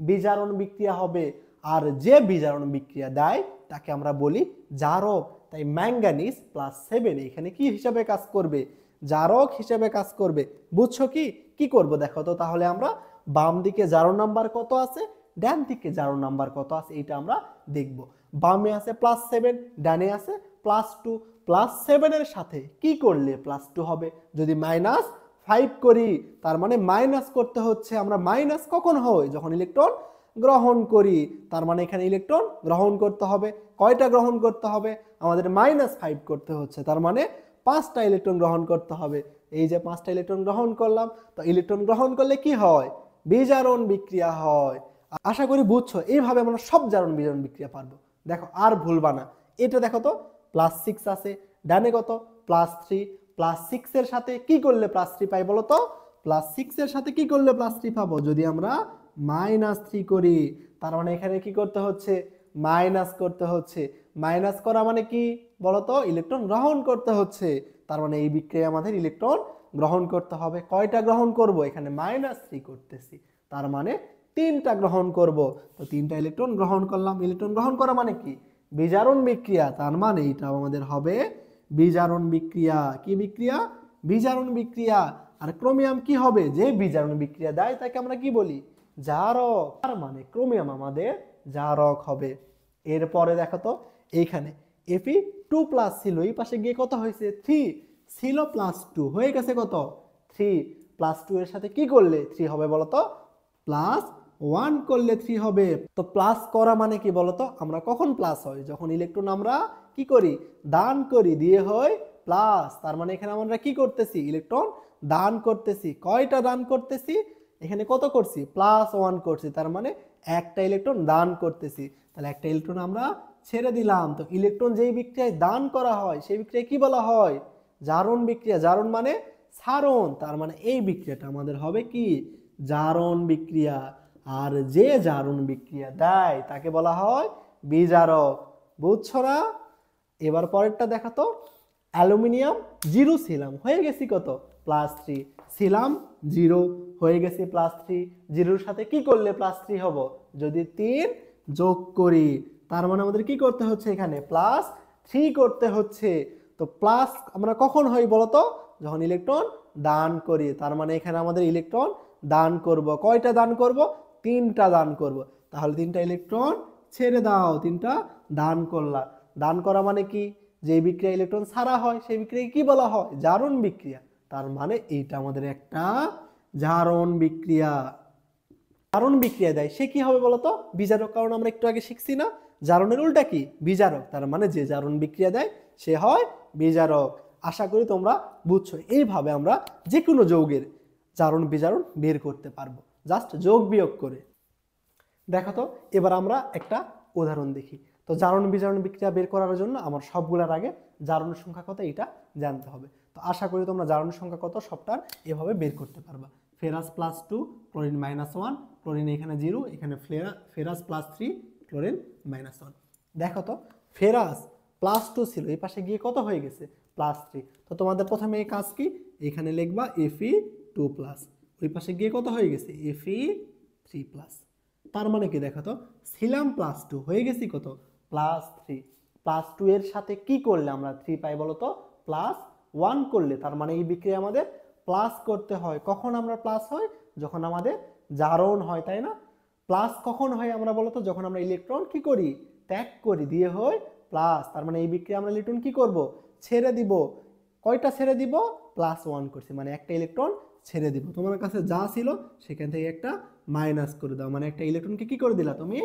বিজারণ বিক্রিয়া হবে। আর যে বিজারণ বিক্রিয়া দেয় তাকে আমরা বলি জারক। তাই ম্যাঙ্গানিজ +7 এখানে কি হিসাবে কাজ করবে? জারক হিসাবে কাজ করবে। বুঝছো কি? কি করব দেখো তো তাহলে আমরা বাম দিকে জারণ নাম্বার কত আছে, ডান দিকে জারণ নাম্বার কত আছে, এটা আমরা দেখব। বামে আছে +7, ডানে আছে +2। +7 এর সাথে কি করলে +2 হবে? যদি -5 করি তার মানে মাইনাস করতে হচ্ছে। আমরা মাইনাস কখন হয়? যখন ইলেকট্রন গ্রহণ করি। তার মানে এখানে ইলেকট্রন গ্রহণ করতে হবে। কয়টা গ্রহণ করতে হবে? আমাদের -5 করতে হচ্ছে। তার মানে 5টা ইলেকট্রন গ্রহণ করতে হবে। এই যে 5টা ইলেকট্রন গ্রহণ করলাম, তো ইলেকট্রন গ্রহণ করলে কি হয়? বিজারণ বিক্রিয়া হয়। আশা করি বুঝছো। এইভাবে আমরা সব জারণ বিজারণ বিক্রিয়া পারবো। দেখো আর ভুলবা না। এটা দেখো তো +6 আছে, ডানে কত +3। +6 এর সাথে কি করলে +3 পাই বলো তো? +6 এর সাথে কি করলে +3 পাবো? যদি আমরা -3 করি, তার মানে এখানে কি করতে হচ্ছে? মাইনাস করতে হচ্ছে। মাইনাস করা মানে কি বলতো? ইলেকট্রন গ্রহণ করতে হচ্ছে। তার মানে এই বিক্রিয়ায় আমাদের ইলেকট্রন গ্রহণ করতে হবে। কয়টা গ্রহণ করব? এখানে -3 করতেছি, তার মানে 3টা গ্রহণ করব। তো 3টা ইলেকট্রন গ্রহণ করলাম। ইলেকট্রন গ্রহণ করা মানে কি? বিজারণ বিক্রিয়া। তার মানে এটা আমাদের হবে বিজারণ বিক্রিয়া। কি বিক্রিয়া? বিজারণ বিক্রিয়া। আর ক্রোমিয়াম কি হবে? যে বিজারণ বিক্রিয়া দেয় তাকে আমরা কি বলি? জারক। তার মানে ক্রোমিয়াম আমাদের জারক হবে। এরপরে দেখো তো এইখানে Fe2+ ছিল, এই পাশে গিয়ে কত হয়েছে? 3 ছিল +2 হয়ে গেছে কত? 3। +2 এর সাথে কি করলে 3 হবে বলতো? +1 করলে 3 হবে। তো প্লাস করা মানে কি বলতো? আমরা কখন প্লাস হয়? যখন ইলেকট্রন আমরা কি করি? দান করি, দিয়ে হয় প্লাস। তার মানে এখানে আমরা কি করতেছি? ইলেকট্রন দান করতেছি। কয়টা দান করতেছি? এখানে কত করছি? +1 করছি। তার মানে একটা ইলেকট্রন দান করতেছি। তাহলে একটা ইলেকট্রন আমরা ছেড়ে দিলাম। তো ইলেকট্রন যেই বিক্রিয়ায় দান করা হয় সেই বিক্রিয়া কি বলা হয়? জারণ বিক্রিয়া। জারণ মানে সারণ। তার মানে এই বিক্রিয়াটা আমাদের হবে কি? জারণ বিক্রিয়া। আর যে জারণ বিক্রিয়া দেয় তাকে বলা হয় বিজারক। বুঝছো না? এবার পরেরটা দেখা তো। অ্যালুমিনিয়াম 0 ছিলাম, হয়ে গেছি কত? +3। ছিলাম 0, হয়ে গেছি +3। 0-র সাথে কি করলে +3 হব? যদি 3 যোগ করি। তার মানে আমাদের কি করতে হচ্ছে? এখানে +3 করতে হচ্ছে। তো প্লাস আমরা কখন হই বলতো? যখন ইলেকট্রন দান করি। তার মানে এখানে আমাদের ইলেকট্রন দান করব। কয়টা দান করব? 3টা দান করব। তাহলে 3টা ইলেকট্রন ছেড়ে দাও, 3টা দান করলা। দান করা মানে কি? যে বিক্রিয়া ইলেকট্রন ছাড়া হয় সেই বিক্রিয়াকে কি বলা হয়? জারণ বিক্রিয়া। তার মানে এইটা আমাদের একটা জারণ বিক্রিয়া। জারণ বিক্রিয়া দেয় সে কি হবে বলতো? বিজারক। কারণ আমরা একটু আগে শিখছি না, জারণের উল্টা কি? বিজারক। তার মানে যে জারণ বিক্রিয়া দেয় সে হয় বিজারক। আশা করি তোমরা বুঝছো। এইভাবে আমরা যে কোনো যৌগের জারণ বিজারণ বের করতে পারবো, জাস্ট যোগ বিয়োগ করে। দেখো তো এবার আমরা একটা উদাহরণ দেখি। তো জারণ বিজারণ বিক্রিয়া বের করার জন্য আমার সবগুলোর আগে জারণের সংখ্যা কত এটা জানতে হবে। তো আশা করি তোমরা জারণের সংখ্যা কত সবটার এভাবে বের করতে পারবা। ফেরাস +2, ক্লোরিন -1, ক্লোরিন এখানে 0, এখানে ফেরাস +3, ক্লোরিন -1। দেখো তো ফেরাস +2 ছিল, এই পাশে গিয়ে কত হয়ে গেছে? +3। তো তোমাদের প্রথমে এই কাজ কি? এখানে লিখবা Fe2+, ওই পাশে গিয়ে কত হয়ে গেছে? Fe3+। তার মানে কি দেখো তো, ছিলাম +2 হয়ে গেছি কত? +3। +2 এর সাথে কি করলে আমরা 3 পাই বলো তো? +1 করলে। তার মানে এই বিক্রিয়া আমাদের প্লাস করতে হয়। কখন আমরা প্লাস হয়? যখন আমাদের জারণ হয়, তাই না? প্লাস কখন হয় আমরা বলো তো? যখন আমরা ইলেকট্রন কি করি? ত্যাগ করি, দিয়ে হয় প্লাস। তার মানে এই বিক্রিয়া আমরা ইলেকট্রন কি করব? ছেড়ে দিব। কয়টা ছেড়ে দিব? +1 করছি, মানে একটা ইলেকট্রন ছেড়ে দিব। তোমার কাছে যা ছিল সেখান থেকে একটা মাইনাস করে দাও, মানে একটা ইলেকট্রনকে কি করে দিলা? তুমি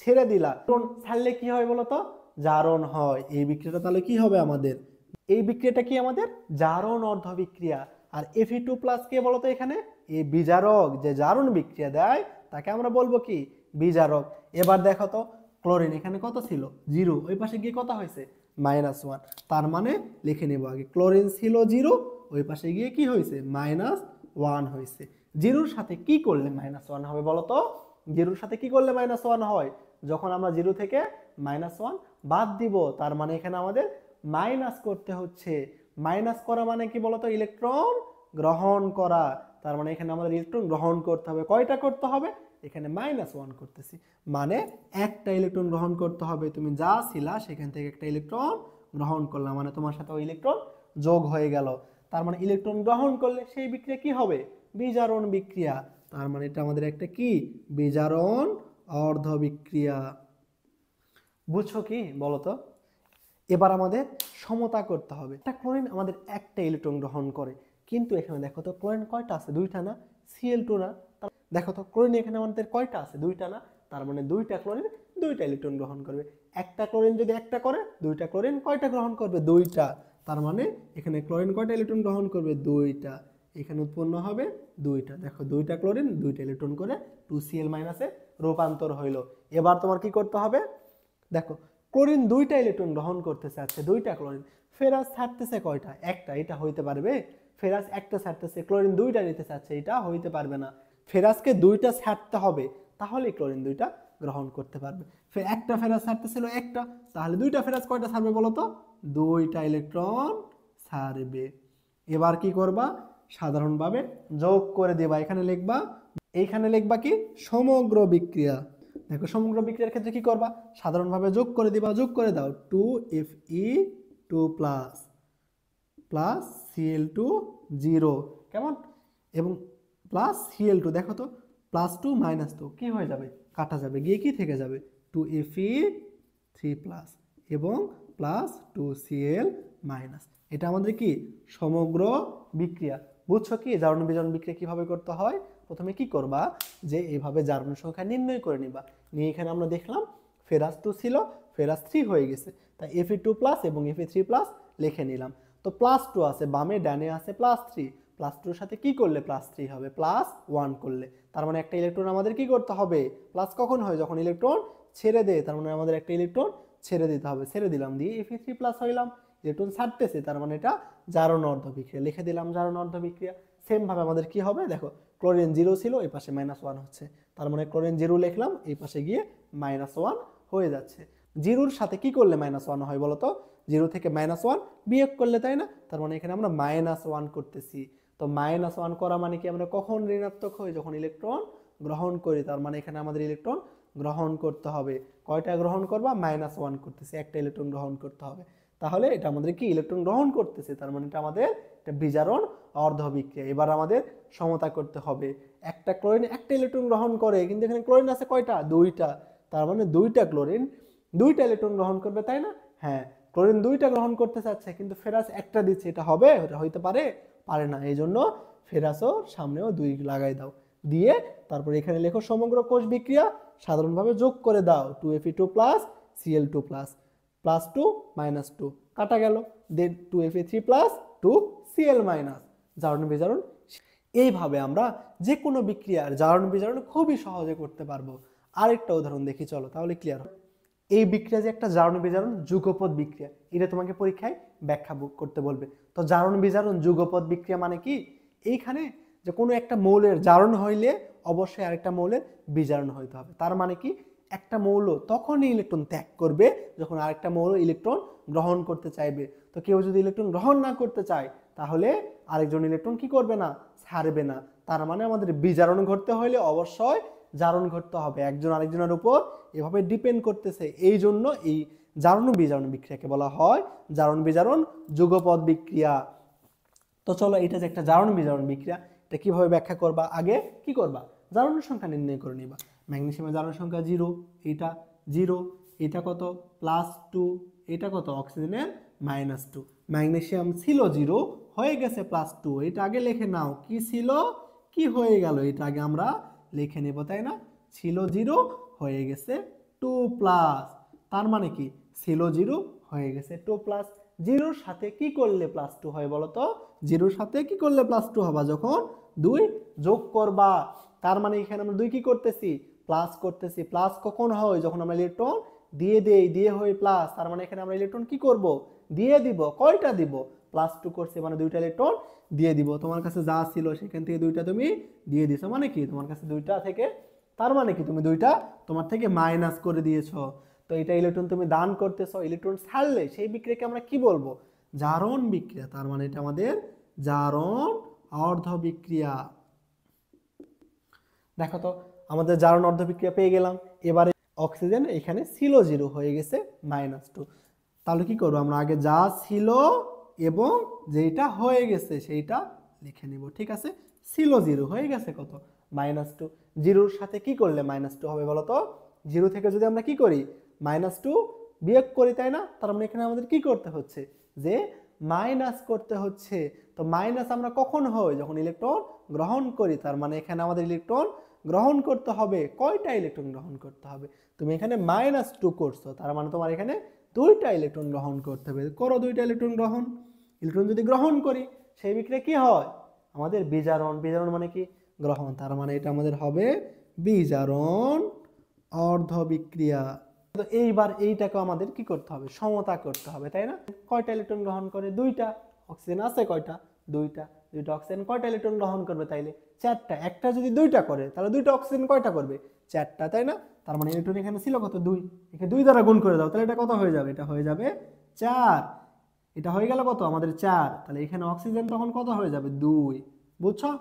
ছেড়ে দিলা। ইলেকট্রন ছাড়লে কি হয় বলো তো? জারণ হয়। এই বিক্রিয়াটা তাহলে কি হবে আমাদের? এই বিক্রিয়াটা কি আমাদের? জারণ অর্ধ বিক্রিয়া। আর Fe2+ কে বলতো এখানে? এই বিজারক। যে জারণ বিক্রিয়া দেয় তাকে আমরা বলবো কি? বিজারক। এবার দেখো তো ক্লোরিন এখানে কত ছিল? 0, ওই পাশে গিয়ে কত হয়েছে? -1। তার মানে লিখে নেব আগে, ক্লোরিন ছিল 0, ওই পাশে গিয়ে কি হয়েছে? -1 হয়েছে। 0-র সাথে কি করলে -1 হবে বলো তো? 0-র সাথে কি করলে -1 হয়? যখন আমরা 0 থেকে -1 বাদ দিব। তার মানে এখানে আমাদের মাইনাস করতে হচ্ছে। মাইনাস করা মানে কি বলতো? ইলেকট্রন গ্রহণ করা। তার মানে এখানে আমাদের ইলেকট্রন গ্রহণ করতে হবে। কয়টা করতে হবে? এখানে -1 করতেছি, মানে একটা ইলেকট্রন গ্রহণ করতে হবে। তুমি যা ছিলা সেখান থেকে একটা ইলেকট্রন গ্রহণ করলাম, মানে তোমার সাথে ওই ইলেকট্রন যোগ হয়ে গেল। তার মানে ইলেকট্রন গ্রহণ করলে সেই বিক্রিয়া কি হবে? বিজারণ বিক্রিয়া। তার মানে এটা আমাদের একটা কি? বিজারণ অর্ধ বিক্রিয়া। বুঝছো কি বলতো? এবার আমাদের সমতা করতে হবে। একটা ক্লোরিন আমাদের একটা ইলেকট্রন গ্রহণ করে, কিন্তু এখানে দেখো তো ক্লোরিন কয়টা আছে? দুইটা না? Cl2 না? দেখো তো ক্লোরিন এখানে আমাদের কয়টা আছে? দুইটা না? তার মানে দুইটা ক্লোরিন দুইটা ইলেকট্রন গ্রহণ করবে। একটা ক্লোরিন যদি একটা করে, দুইটা ক্লোরিন কয়টা গ্রহণ করবে? দুইটা। তার মানে এখানে ক্লোরিন কয়টা ইলেকট্রন গ্রহণ করবে? দুইটা। এখানে উৎপন্ন হবে দুইটা। দেখো দুইটা ক্লোরিন দুইটা ইলেকট্রন করে 2Cl- এ রূপান্তর হইল। এবার তোমার কি করতে হবে? দেখো ক্লোরিন দুইটা ইলেকট্রন গ্রহণ করতে চাচ্ছে, দুইটা ক্লোরিন। ফেরাস ছাড়তেছে কয়টা? একটা। এটা হইতে পারবে? ফেরাস একটা ছাড়তেছে, ক্লোরিন দুইটা নিতে চাচ্ছে, এটা হইতে পারবে না। ফেরাসকে দুইটা ছাড়তে হবে, তাহলে ক্লোরিন দুইটা গ্রহণ করতে পারবে। একটা ফেরাস ছাড়তেছিল একটা, তাহলে দুইটা ফেরাস কয়টা ছাড়বে বলো তো? দুইটা ইলেকট্রন ছাড়বে। এবার কি করবা? সাধারণভাবে যোগ করে দেবা। এখানে লিখবা, এইখানে লিখবা কি? সমগ্র বিক্রিয়া। দেখো সমগ্র বিক্রিয়ার ক্ষেত্রে কি করবা? সাধারণভাবে যোগ করে দিবা। যোগ করে দাও 2Fe2 প্লাস Cl2 0, কেমন? এবং প্লাস Cl2, দেখো তো +2 -2 কি হয়ে যাবে? কাটা যাবে, গিয়ে কি থেকে যাবে? 2Fe3+ এবং প্লাস 2Cl-। এটা আমাদের কি? সমগ্র বিক্রিয়া। বুঝছো কি জারণ বিজারণ বিক্রিয়া কিভাবে করতে হয়? প্রথমে কি করবা? যে এইভাবে জারণ সংখ্যা নির্ণয় করে নিবা। নিয়ে এখানে আমরা দেখলাম ফেরাস 2 ছিল, ফেরাস 3 হয়ে গেছে, তাই Fe2+ এবং Fe3+ লিখে নিলাম। তো +2 আছে বামে, ডানে আছে +3। +2 এর সাথে কি করলে +3 হবে? +1 করলে। তার মানে একটা ইলেকট্রন আমাদের কি করতে হবে? প্লাস কখন হয়? যখন ইলেকট্রন ছেড়ে দেয়। তার মানে আমাদের একটা ইলেকট্রন ছেড়ে দিতে হবে। ছেড়ে দিলাম, দিয়ে Fe3+ হইলাম। ইলেকট্রন ছাড়তেছে, তার মানে এটা জারণ অর্ধ বিক্রিয়া। লিখে দিলাম জারণ অর্ধ বিক্রিয়া। সেম ভাবে আমাদের কি হবে? দেখো ক্লোরিন 0 ছিল, এই পাশে -1 হচ্ছে, তার মানে ক্লোরিন 0 লিখলাম, এই পাশে গিয়ে -1 হয়ে যাচ্ছে। 0-র সাথে কি করলে -1 হয় বলতো? 0 থেকে -1 বিয়োগ করলে, তাই না? তার মানে এখানে আমরা -1 করতেছি। তো -1 করা মানে কি? আমরা কখন ঋণাত্মক হই? যখন ইলেকট্রন গ্রহণ করি। তার মানে এখানে আমাদের ইলেকট্রন গ্রহণ করতে হবে। কয়টা গ্রহণ করবা? -1 করতেছি, একটা ইলেকট্রন গ্রহণ করতে হবে। তাহলে এটা আমাদের কি? ইলেকট্রন গ্রহণ করতেছে, তার মানে এটা আমাদের একটা বিজারণ অর্ধ বিক্রিয়া। এবার আমাদের সমতা করতে হবে। একটা ক্লোরিন একটা ইলেকট্রন গ্রহণ করে, কিন্তু এখানে ক্লোরিন আছে কয়টা? দুইটা। তার মানে দুইটা ক্লোরিন দুইটা ইলেকট্রন গ্রহণ করবে, তাই না? হ্যাঁ, ক্লোরিন দুইটা গ্রহণ করতে চাচ্ছে, কিন্তু ফেরাস একটা দিচ্ছে, এটা হবে? এটা হইতে পারে? পারে না। এই জন্য ফেরাসও সামনেও 2 লাগাই দাও। দিয়ে তারপর এখানে লেখো সমগ্র কোষ বিক্রিয়া। সাধারণভাবে যোগ করে দাও 2Fe2+ Cl2+, +2 -2 কাটা গেল, দেন 2Fe3+ 2Cl-। জারণ বিজারণ। এইভাবে আমরা যে কোনো বিক্রিয়ার জারণ বিজারণ খুবই সহজে করতে পারবো। আরেকটা উদাহরণ দেখি, চলো, তাহলে ক্লিয়ার। এই বিক্রিয়া যে একটা জারণ বিজারণ যুগপৎ বিক্রিয়া, এটা তোমাকে পরীক্ষায় ব্যাখ্যা করতে বলবে। তো জারণ বিজারণ যুগপৎ বিক্রিয়া মানে কি? এইখানে যে কোনো একটা মৌলের জারণ হইলে অবশ্যই আরেকটা মৌলের বিজারণ হইতে হবে। তার মানে কি? একটা মৌল তখনই ইলেকট্রন ত্যাগ করবে যখন আরেকটা মৌল ইলেকট্রন গ্রহণ করতে চাইবে। তো কেউ যদি ইলেকট্রন গ্রহণ না করতে চায়, তাহলে আরেকজন ইলেকট্রন কি করবে না? ছাড়বে না। তার মানে আমাদের বিজারণ ঘটতে হলে অবশ্যই জারণ ঘটতে হবে। একজন আরেকজনের উপর এভাবে ডিপেন্ড করতেছে। এই জন্য এই জারণ বিজারণ বিক্রিয়াকে বলা হয় জারণ বিজারণ যুগপৎ বিক্রিয়া। তো চলো, এটা যে একটা জারণ বিজারণ বিক্রিয়া, এটা কিভাবে ব্যাখ্যা করবা? আগে কি করবা? জারণ সংখ্যা নির্ণয় করে নিবা। ম্যাগনেসিয়ামের জারণ সংখ্যা 0, এটা 0, এটা কত? +2, এটা কত? অক্সিজেনের -2। ম্যাগনেসিয়াম ছিল 0, হয়ে গেছে +2, এটা আগে লিখে নাও। কি ছিল, কি হয়ে গেল, এটা আগে আমরা লিখে নেব, তাই না? ছিল 0, হয়ে গেছে 2+। তার মানে কি? ছিল 0, হয়ে গেছে 2+। 0-র সাথে কি করলে +2 হয় বলো তো? 0-র সাথে কি করলে +2 হবা? যখন 2 যোগ করবা। তার মানে এখানে আমরা 2 কি করতেছি? প্লাস করতেছি। প্লাস কখন হয়? যখন আমরা ইলেকট্রন দিয়ে দেই, দিয়ে হয় প্লাস। তার মানে এখানে আমরা ইলেকট্রন কি করব? দিয়ে দিব। কয়টা দিব? +2 করছে, মানে 2টা ইলেকট্রন দিয়ে দিব। তোমার কাছে যা ছিল সেখান থেকে 2টা তুমি দিয়ে দিছো, মানে কি? তোমার কাছে 2টা থেকে, তার মানে কি? তুমি 2টা তোমার থেকে মাইনাস করে দিয়েছো। তো এটা ইলেকট্রন তুমি দান করতেছো, ইলেকট্রন ছাড়লে সেই বিক্রিয়াকে আমরা কি বলবো? জারণ বিক্রিয়া। তার মানে এটা আমাদের জারণ অর্ধ বিক্রিয়া। দেখো তো আমাদের জারণ অর্ধ বিক্রিয়া পেয়ে গেলাম। এবারে অক্সিজেন এখানে ছিল 0 হয়ে গেছে -2। তাহলে কি করবো আমরা? আগে যা ছিল এবং যেটা হয়ে গেছে সেইটা লিখে নিব। ঠিক আছে, ছিল 0 হয়ে গেছে কত? -2। জিরোর সাথে কি করলে -2 হবে বলো তো? 0 থেকে যদি আমরা কি করি -2 বিয়োগ করি, তাই না? তার মানে এখানে আমাদের কি করতে হচ্ছে? যে মাইনাস করতে হচ্ছে। তো মাইনাস আমরা কখন হয়? যখন ইলেকট্রন গ্রহণ করি। তার মানে এখানে আমাদের ইলেকট্রন গ্রহণ করতে হবে। কয়টা ইলেকট্রন গ্রহণ করতে হবে? তুমি এখানে -2 করছো, তার মানে তোমার এখানে 2টা ইলেকট্রন গ্রহণ করতে হবে। করো 2টা ইলেকট্রন গ্রহণ। ইলেকট্রন যদি গ্রহণ করি সেই বিক্রিয়া কি হয়? আমাদের বিজারণ। বিজারণ মানে কি? গ্রহণ। তার মানে এটা আমাদের হবে বিজারণ অর্ধ বিক্রিয়া। তো এইবার এইটাকে আমাদের কি করতে হবে? সমতা করতে হবে, তাই না? কয়টা ইলেকট্রন গ্রহণ করে? 2টা। অক্সিজেন আছে কয়টা? 2টা। 2টা অক্সিজেন কয়টা ইলেকট্রন গ্রহণ করবে তাইলে? 4টা। একটা যদি 2টা করে তাহলে 2টা অক্সিজেন কয়টা করবে? 4টা, তাই না? তার মানে ইলেকট্রন এখানে ছিল কত? 2। একে 2 দ্বারা গুণ করে দাও, তাহলে এটা কত হয়ে যাবে? এটা হয়ে যাবে 4। এটা হয়ে গেল কত? আমাদের 4। তাহলে এখানে অক্সিজেন তখন কত হয়ে যাবে? 2। বুঝছো?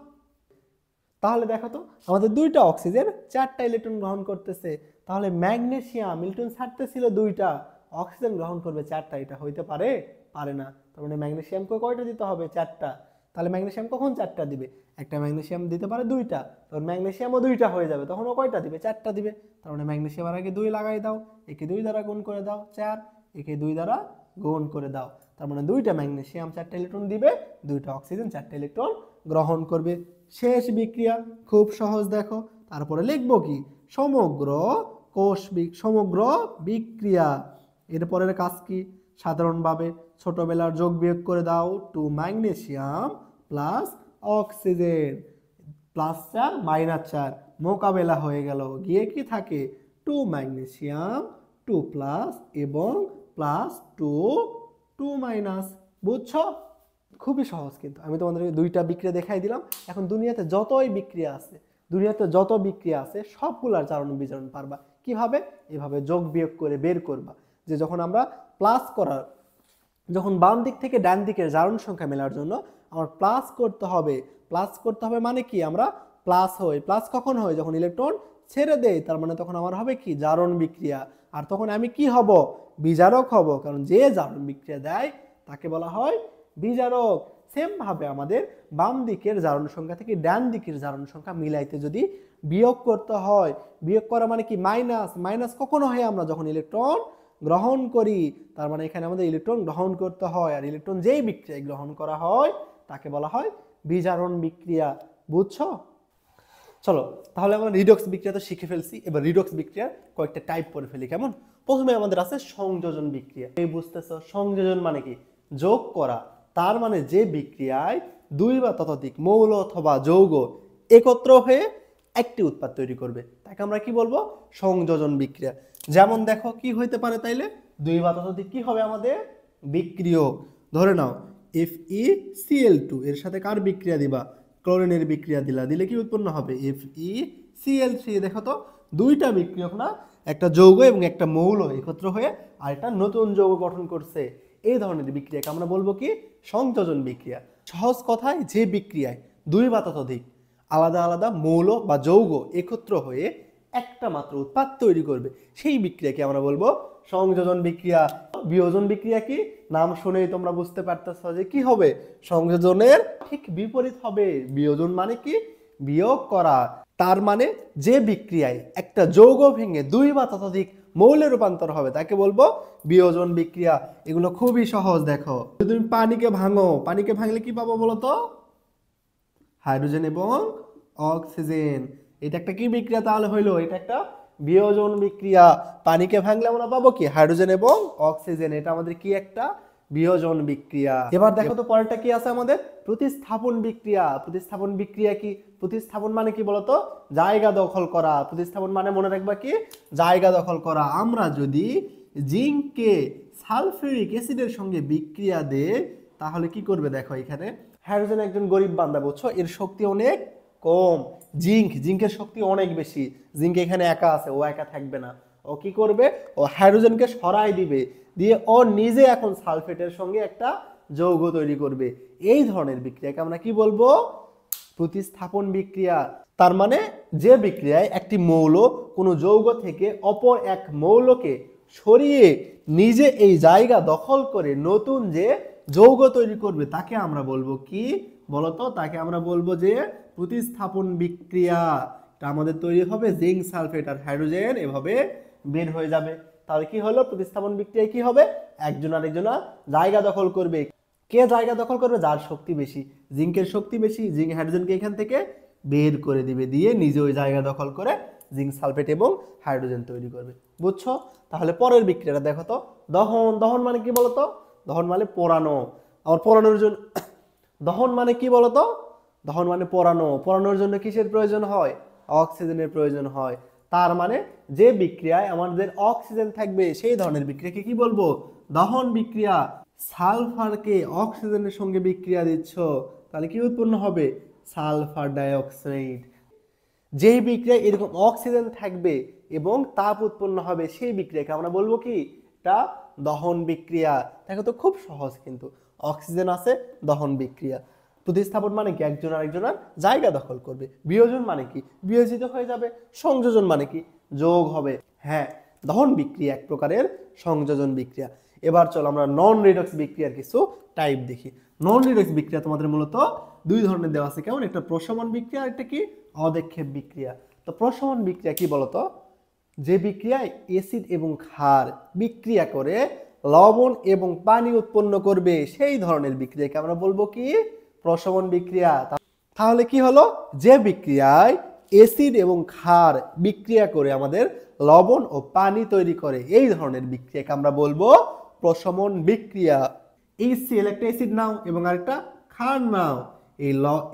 তাহলে দেখো তো আমাদের 2টা অক্সিজেন 4টা ইলেকট্রন গ্রহণ করতেছে। তাহলে ম্যাগনেসিয়াম ইলেকট্রন ছাড়তেছিল 2টা, অক্সিজেন গ্রহণ করবে 4টা। এটা হইতে পারে? পারে না। তার মানে ম্যাগনেসিয়ামকে কয়টা দিতে হবে? 4টা। তাহলে ম্যাগনেসিয়াম কখন 4টা দিবে? একটা ম্যাগনেসিয়াম দিতে পারে 2টা, তখন ম্যাগনেসিয়ামও 2টা হয়ে যাবে, তখন ও কয়টা দিবে? 4টা দিবে। তার মানে ম্যাগনেসিয়ামের আগে 2 লাগাই দাও, একে 2 দ্বারা গুণ করে দাও 4, একে 2 দ্বারা গুণ করে দাও। তার মানে 2টা ম্যাগনেসিয়াম 4টা ইলেকট্রন দিবে, 2টা অক্সিজেন 4টা ইলেকট্রন গ্রহণ করবে। শেষ বিক্রিয়া খুব সহজ। দেখো তারপরে লিখবো কি? সমগ্র সমগ্র বিক্রিয়া। এরপরের কাজ কি? সাধারণভাবে ছোটবেলার যোগ বিয়োগ করে দাও। 2 ম্যাগনেসিয়াম প্লাস অক্সিজেন, +4 -4 মোকাবেলা হয়ে গেল। গিয়ে কি থাকে? 2 ম্যাগনেসিয়াম 2 প্লাস এবং +2 2 মাইনাস। বুঝছো? খুবই সহজ। কিন্তু আমি তোমাদেরকে 2টা বিক্রিয়া দেখাই দিলাম। এখন দুনিয়াতে যতই বিক্রিয়া আছে, দুনিয়াতে যত বিক্রিয়া আছে সবগুলার জারণ বিজারণ পারবা কিভাবে? এভাবে যোগ বিয়োগ করে বের করবা। যে যখন আমরা প্লাস করার, যখন বাম দিক থেকে ডান দিকের জারণ সংখ্যা মেলার জন্য আমার প্লাস করতে হবে। প্লাস করতে হবে মানে কি? আমরা প্লাস হই। প্লাস কখন হয়? যখন ইলেকট্রন ছেড়ে দেয়। তার মানে তখন আমার হবে কি? জারণ বিক্রিয়া। আর তখন আমি কি হব? বিজারক হব। কারণ যে জারণ বিক্রিয়া দেয় তাকে বলা হয় বিজারক। সেম ভাবে আমাদের বাম দিকের জারণ সংখ্যা থেকে ডান দিকের জারণ সংখ্যা মিলাইতে যদি বিয়োগ করতে হয়, বিয়োগ করা মানে কি? মাইনাস। মাইনাস কখন হয়? আমরা যখন ইলেকট্রন গ্রহণ করি। তার মানে এখানে আমাদের ইলেকট্রন গ্রহণ করতে হয়, আর ইলেকট্রন যেই বিক্রিয়ায় গ্রহণ করা হয় তাকে বলা হয় বিজারণ বিক্রিয়া। বুঝছো? চলো তাহলে আমরা রিডক্স বিক্রিয়া তো শিখে ফেলছি, এবার রিডক্স বিক্রিয়ার কয়েকটা টাইপ করে ফেলি। কেমন? প্রথমে আমাদের আছে সংযোজন বিক্রিয়া। এই বুঝতেছো সংযোজন মানে কি? যোগ করা। তার মানে যে বিক্রিয়ায় 2 বা ততোধিক মৌল অথবা যৌগ একত্র হয়ে একটি উৎপাদ তৈরি করবে তাকে আমরা কি বলবো? সংযোজন বিক্রিয়া। যেমন দেখো কি হইতে পারে তাইলে? 2 বা ততোধিক কি হবে আমাদের? বিক্রিয়ক। ধরে নাও FeCl2, এর সাথে কার বিক্রিয়া দিবা? ক্লোরিনের বিক্রিয়া দিলে কি উৎপন্ন হবে? FeCl3। দেখো তো 2টা বিক্রিয়ক না, একটা যৌগ এবং একটা মৌল একত্র হয়ে আর একটা নতুন যৌগ গঠন করছে। এই ধরনের বিক্রিয়াকে আমরা বলবো কি? সংযোজন বিক্রিয়া। সহজ কথায় যে বিক্রিয়ায় 2 বা ততোধিক আলাদা আলাদা মৌল বা যৌগ একত্র হয়ে একটা মাত্র উৎপাদ তৈরি করবে সেই বিক্রিয়াকে আমরা বলবো সংযোজন বিক্রিয়া। বিয়োজন বিক্রিয়া কি? নাম শুনেই তোমরা বুঝতে পারতেছো যে কি হবে? সংযোজনের ঠিক বিপরীত হবে। বিয়োজন মানে কি? বিয়োগ করা। তার মানে যে বিক্রিয়ায় একটা যৌগ ভেঙে 2 বা ততোধিক মৌলে রূপান্তর হবে তাকে বলবো বিয়োজন বিক্রিয়া। এগুলো খুবই সহজ। দেখো যদি তুমি পানিকে ভাঙো, পানিকে ভাঙলে কি পাবো বলো তো? হাইড্রোজেন এবং অক্সিজেন। এটা একটা কি বিক্রিয়া তাহলে হইলো? এটা একটা বিয়োজন বিক্রিয়া। পানিকে ভাঙলে আমরা পাবো কি? হাইড্রোজেন এবং অক্সিজেন। এটা আমাদের কি? একটা বিয়োজন বিক্রিয়া। এবার দেখো তো পরেরটা কি আছে আমাদের? প্রতিস্থাপন বিক্রিয়া। প্রতিস্থাপন বিক্রিয়া কি? প্রতিস্থাপন মানে কি বলতো? জায়গা দখল করা। প্রতিস্থাপন মানে মনে রাখবা কি? জায়গা দখল করা। আমরা যদি জিঙ্ককে সালফিউরিক অ্যাসিডের সঙ্গে বিক্রিয়া দেই তাহলে কি করবে? দেখো এখানে হাইড্রোজেন একজন গরিব বান্দা, বুঝছো? এর শক্তি অনেক কম। জিঙ্কের শক্তি অনেক বেশি। জিঙ্ক এখানে একা আছে, ও একা থাকবে না, ও কি করবে, ও হাইড্রোজেনকে সরাই দিবে, দিয়ে ও নিজে এখন সালফেটের সঙ্গে একটা যৌগ তৈরি করবে। এই ধরনের বিক্রিয়াকে আমরা কি বলবো, প্রতিস্থাপন বিক্রিয়া। তার মানে যে বিক্রিয়ায় একটি মৌল কোনো যৌগ থেকে অপর এক মৌলকে সরিয়ে নিজে এই জায়গা দখল করে নতুন যে যৌগ তৈরি করবে তাকে আমরা বলবো কি বলতো, তাকে আমরা বলবো যে প্রতিস্থাপন বিক্রিয়া। এটা আমাদের তৈরি হবে জিঙ্ক সালফেট আর হাইড্রোজেন এভাবে বের হয়ে যাবে। তাহলে কি হলো, প্রতিস্থাপন বিক্রিয়ায় কি হবে, একজন আরেকজন জায়গা দখল করবে। কে জায়গা দখল করবে, যার শক্তি বেশি, জিঙ্কের শক্তি বেশি, জিঙ্ক হাইড্রোজেনকে এখান থেকে বের করে দিবে, দিয়ে নিজে ওই জায়গা দখল করে জিঙ্ক সালফেট এবং হাইড্রোজেন তৈরি করবে। বুঝছো? তাহলে পরের বিক্রিয়াটা দেখো তো, দহন। দহন মানে কি বলতো, দহন মানে পোড়ানো। আর পোড়ানোর জন্য দহন মানে কি বলতো, দহন মানে পোড়ানো। পোড়ানোর জন্য কিসের প্রয়োজন হয়, অক্সিজেনের প্রয়োজন হয়। তার মানে যে বিক্রিয়ায় আমাদের অক্সিজেন থাকবে সেই ধরনের বিক্রিয়াকে কি বলবো, দহন বিক্রিয়া। সালফারকে অক্সিজেনের সঙ্গে বিক্রিয়া দিচ্ছ, তাহলে কি উৎপন্ন হবে, সালফার ডাইঅক্সাইড। যেই বিক্রিয়ায় এরকম অক্সিজেন থাকবে এবং তাপ উৎপন্ন হবে সেই বিক্রিয়াকে আমরা বলবো কি, এটা দহন বিক্রিয়া। দেখো তো খুব সহজ, কিন্তু অক্সিজেন আছে, দহন বিক্রিয়া। প্রতিস্থাপন মানে কি, একজন আরেকজনের জায়গা দখল করবে। বিয়োজন মানে কি, বিয়োজিত হয়ে যাবে। সংযোজন মানে কি, যোগ হবে। হ্যাঁ, দহন বিক্রিয়া এক প্রকারের সংযোজন বিক্রিয়া। এবার চলো আমরা নন রিডক্স বিক্রিয়ার কিছু টাইপ দেখি। নন রিডক্স বিক্রিয়া তোমাদের মূলত দুই ধরনের দেওয়া আছে, কেমন, একটা প্রশমন বিক্রিয়া আর একটা কি অদেক্ষেপ বিক্রিয়া। তো প্রশমন বিক্রিয়া কি বলতো, যে বিক্রিয়ায় অ্যাসিড এবং ক্ষার বিক্রিয়া করে লবণ এবং পানি উৎপন্ন করবে সেই ধরনের বিক্রিয়াকে আমরা বলবো কি, প্রশমন বিক্রিয়া। তাহলে কি হলো, যে বিক্রিয়ায় অ্যাসিড এবং ক্ষার বিক্রিয়া করে আমাদের লবণ ও পানি তৈরি করে এই ধরনের বিক্রিয়াকে আমরা বলবো প্রশমন বিক্রিয়া। এই HCl একটা অ্যাসিড নাও এবং আরেকটা ক্ষার নাও,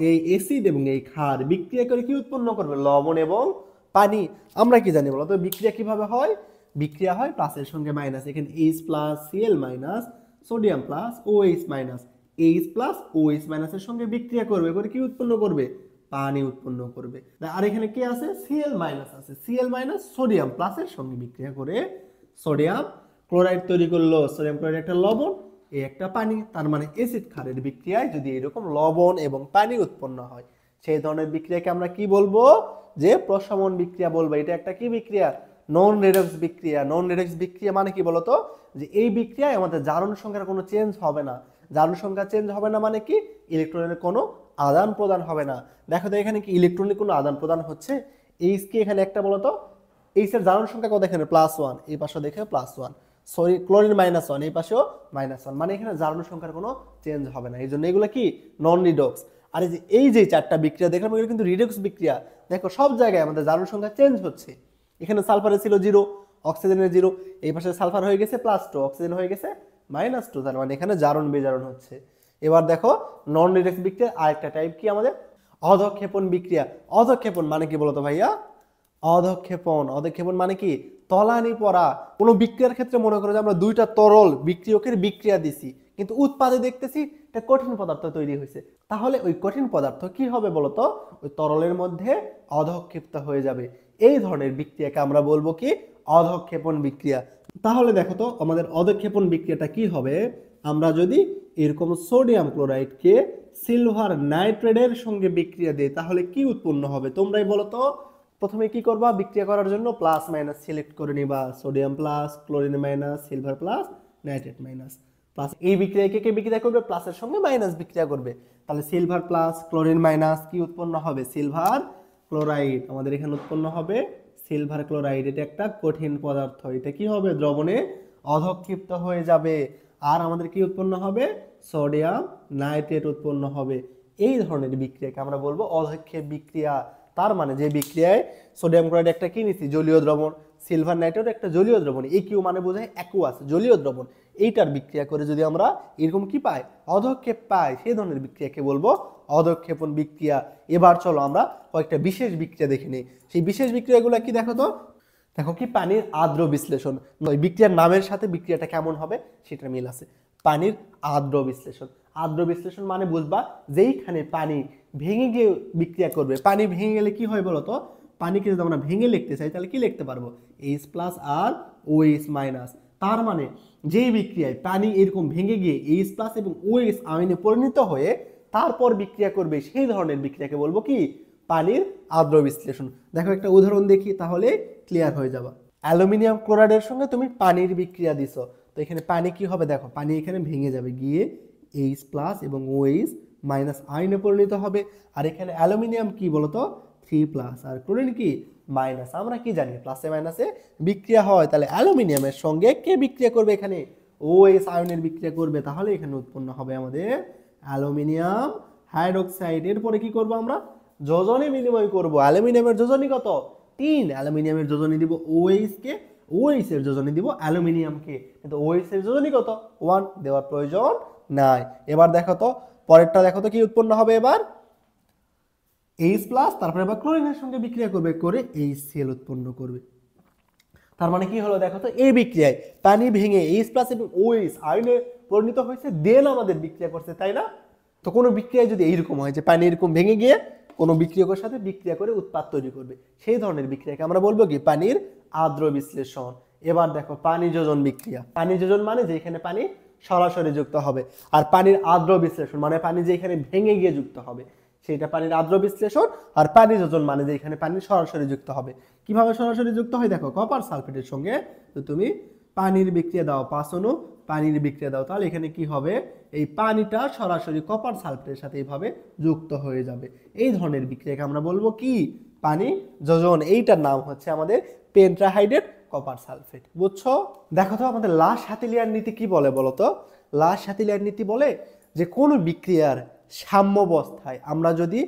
এই অ্যাসিড এবং এই ক্ষার বিক্রিয়া করে কি উৎপন্ন করবে, লবণ এবং পানি। আমরা কি জানি বলো তো, বিক্রিয়া কিভাবে হয়, বিক্রিয়া হয় প্লাসের সঙ্গে মাইনাস। এখানে H plus Cl minus sodium plus OH minus, H plus OH মাইনাসের সঙ্গে বিক্রিয়া করবে, করে কি উৎপন্ন করবে, পানি উৎপন্ন করবে। আর এখানে কি আছে, Cl মাইনাস আছে, Cl মাইনাস সোডিয়াম প্লাসের সঙ্গে বিক্রিয়া করে সোডিয়াম ক্লোরাইড তৈরি করলো। সোডিয়াম ক্লোরাইড একটা লবণ, এই একটা পানি। তার মানে অ্যাসিড ক্ষারের বিক্রিয়ায় যদি এরকম লবণ এবং পানি উৎপন্ন হয় সেই ধরনের বিক্রিয়াকে আমরা কি বলবো, যে প্রশমন বিক্রিয়া বলবো। এটা একটা কি বিক্রিয়া, নন রেডক্স বিক্রিয়া। নন রেডক্স বিক্রিয়া মানে কি বলতো, যে এই বিক্রিয়ায় আমাদের জারণ সংখ্যার কোনো চেঞ্জ হবে না। জারণ সংখ্যা চেঞ্জ হবে না মানে কি, ইলেকট্রনের কোনো আদান প্রদান হবে না। দেখো তো এখানে কি ইলেকট্রনের কোনো আদান প্রদান হচ্ছে, এইচ কি এখানে একটা বলতো, এইচ এর জারণ সংখ্যা কত, এখানে +1, এই পাশে দেখে +1, সরি ক্লোরিন -1, এই পাশেও -1, মানে এখানে জারণ সংখ্যার কোনো চেঞ্জ হবে না। এই জন্য এগুলো কি নন রিডক্স। আর এই যে চারটা বিক্রিয়া দেখলাম এগুলো কিন্তু রিডক্স বিক্রিয়া। দেখো সব জায়গায় আমাদের জারণ সংখ্যা চেঞ্জ হচ্ছে। এখানে সালফারে ছিল 0, অক্সিজেনের 0, এই পাশে সালফার হয়ে গেছে +2, অক্সিজেন হয়ে গেছে -2, তার মানে এখানে জারণ বিজারণ হচ্ছে। এবার দেখো নন রিডক্স বিক্রিয়ার আরেকটা টাইপ কি আমাদের, অধক্ষেপণ বিক্রিয়া। অধক্ষেপণ মানে কি বলতো ভাইয়া, অধক্ষেপণ, অধক্ষেপণ মানে কি, তলানি পড়া। কোনো বিক্রিয়ার ক্ষেত্রে মনে করো যে আমরা দুইটা তরল বিক্রিয়কের বিক্রিয়া দিছি, কিন্তু উৎপাদে দেখতেছি একটা কঠিন পদার্থ তৈরি হয়েছে। তাহলে ওই কঠিন পদার্থ কি হবে বলতো, ওই তরলের মধ্যে অধক্ষেপ্ত হয়ে যাবে। এই ধরনের বিক্রিয়াকে আমরা বলবো কি, অধক্ষেপণ বিক্রিয়া। তাহলে দেখো তো আমাদের অধক্ষেপণ বিক্রিয়াটা কি হবে, আমরা যদি এরকম সোডিয়াম ক্লোরাইডকে সিলভার নাইট্রেটের সঙ্গে বিক্রিয়া দেই তাহলে কি উৎপন্ন হবে, তোমরাই বলো তো। প্রথমে কি করবা, বিক্রিয়া করার জন্য প্লাস মাইনাস সিলেক্ট করে নিবা, sodium plus, chlorine minus, silver plus, nitrate minus. Plus এই বিক্রিয়াকে কে বিক্রিয়া করবে, প্লাসের সঙ্গে মাইনাস বিক্রিয়া করবে। তাহলে সিলভার প্লাস ক্লোরিন মাইনাস কি উৎপন্ন হবে, সিলভার ক্লোরাইড। আমাদের এখানে উৎপন্ন হবে সিলভার ক্লোরাইড। এটা একটা কঠিন পদার্থ, এটা কি হবে, দ্রবণে অধক্ষিপ্ত হয়ে যাবে। আর আমাদের কি উৎপন্ন হবে, সোডিয়াম নাইট্রেট উৎপন্ন হবে। এই ধরনের বিক্রিয়াকে আমরা বলবো অধক্ষেপ বিক্রিয়া। তার মানে যে বিক্রিয়ায় সোডিয়াম ক্লোরাইড একটা কি নিছি, জলীয় দ্রবণ, সিলভার নাইট্রেট একটা জলীয় দ্রবণ, কিউ মানে বোঝায় অ্যাকুয়াস, জলীয় দ্রবণ। এইটার বিক্রিয়া করে যদি আমরা এরকম কি পাই, অধক্ষেপ পাই, সেই ধরনের বিক্রিয়াকে বলবো অধক্ষেপণ বিক্রিয়া। এবার চলো আমরা কয়েকটা বিশেষ বিক্রিয়া দেখে নিই। সেই বিশেষ বিক্রিয়াগুলো কি দেখো তো, দেখো কি পানির আর্দ্র বিশ্লেষণ। ওই বিক্রিয়ার নামের সাথে বিক্রিয়াটা কেমন হবে সেটা মিল আছে। পানির আর্দ্র বিশ্লেষণ, আর্দ্র বিশ্লেষণ মানে বুঝবা যেইখানে পানি ভেঙে গিয়ে বিক্রিয়া করবে। পানি ভেঙে গেলে কি হয় বলতো, পানিকে যদি আমরা ভেঙে লিখতে চাই তাহলে কি লিখতে পারবো, এইচ প্লাস আর ওএইচ মাইনাস। তার মানে যেই বিক্রিয়ায় পানি এরকম ভেঙে গিয়ে এইচ প্লাস এবং ওএইচ আয়নে পরিণত হয়ে তারপর বিক্রিয়া করবে সেই ধরনের বিক্রিয়াকে বলবো কি, পানির আদ্র বিশ্লেষণ। দেখো একটা উদাহরণ দেখি তাহলে ক্লিয়ার হয়ে যাবে। অ্যালুমিনিয়াম ক্লোরাইডের সঙ্গে তুমি পানির বিক্রিয়া দিছো, তো এখানে পানি কি হবে দেখো, পানি এখানে ভেঙে যাবে গিয়ে এইচ প্লাস এবং ওএইচ মাইনাস আয়নে পরিণত হবে। আর এখানে অ্যালুমিনিয়াম কি বলতো 3+ আর ক্লোরিন কি মাইনাস। আমরা কি জানি প্লাসে মাইনাসে বিক্রিয়া হয়, তাহলে অ্যালুমিনিয়ামের সঙ্গে কে বিক্রিয়া করবে, এখানে ওএইচ আয়নের বিক্রিয়া করবে, তাহলে এখানে উৎপন্ন হবে আমাদের অ্যালুমিনিয়াম হাইড্রোক্সাইড। এরপরে কি করব আমরা, যোজনী বিনিময় করব। অ্যালুমিনিয়ামের যোজনী কত 3, অ্যালুমিনিয়ামের যোজনী দিব ওএইচ কে, ওএইচ এর যোজনী দিব অ্যালুমিনিয়ামকে, কিন্তু ওএইচ এর যোজনী কত 1, দেওয়ার প্রয়োজন নাই। এবার দেখো তো পরেরটা, দেখো তো কি উৎপন্ন হবে, এবার এইচ প্লাস তারপরে এবার ক্লোরিনের সঙ্গে বিক্রিয়া করবে করে HCl উৎপন্ন করবে। তার মানে কি হলো দেখো তো, এই বিক্রিয়ায় পানি ভেঙে এইচ প্লাস এবং ওএইচ আয়নে পরিণত হয়েছে, দেন আমাদের বিক্রিয়া করছে, তাই না? তো কোনো বিক্রিয়ায় যদি এইরকম হয় যে পানি এরকম ভেঙে গিয়ে কোনো বিক্রিয়কের সাথে বিক্রিয়া করে উৎপাদ তৈরি করবে, সেই ধরনের বিক্রিয়াকে আমরা বলবো কি, পানির আদ্র বিশ্লেষণ। এবার দেখো পানি যোজন বিক্রিয়া। পানি যোজন মানে যেখানে পানি সরাসরি যুক্ত হবে, আর পানির আদ্র বিশ্লেষণ মানে পানি যেখানে ভেঙে গিয়ে যুক্ত হবে, সেটা পানির আদ্র বিশ্লেষণ। আর পানি যোজন মানে যে এখানে পানি সরাসরি যুক্ত হবে। কিভাবে সরাসরি যুক্ত হয় দেখো, কপার সালফেটের সঙ্গে তো তুমি পানির বিক্রিয়া দাও, 5 অণু পানির বিক্রিয়া দাও, তাহলে এখানে কি হবে, এই পানিটা সরাসরি কপার সালফেটের সাথে এইভাবে যুক্ত হয়ে যাবে। এই ধরনের বিক্রিয়াকে আমরা বলবো কি, পানি যোজন। এইটার নাম হচ্ছে আমাদের পেন্টাহাইড্রেট কপার সালফেট। বুঝছো? দেখো তো আমাদের লা শাতিলিয়ার নীতি কি বলে বলো তো। লা শাতিলিয়ার নীতি বলে যে কোনো বিক্রিয়ার সাম্যাবস্থায় আমরা যদি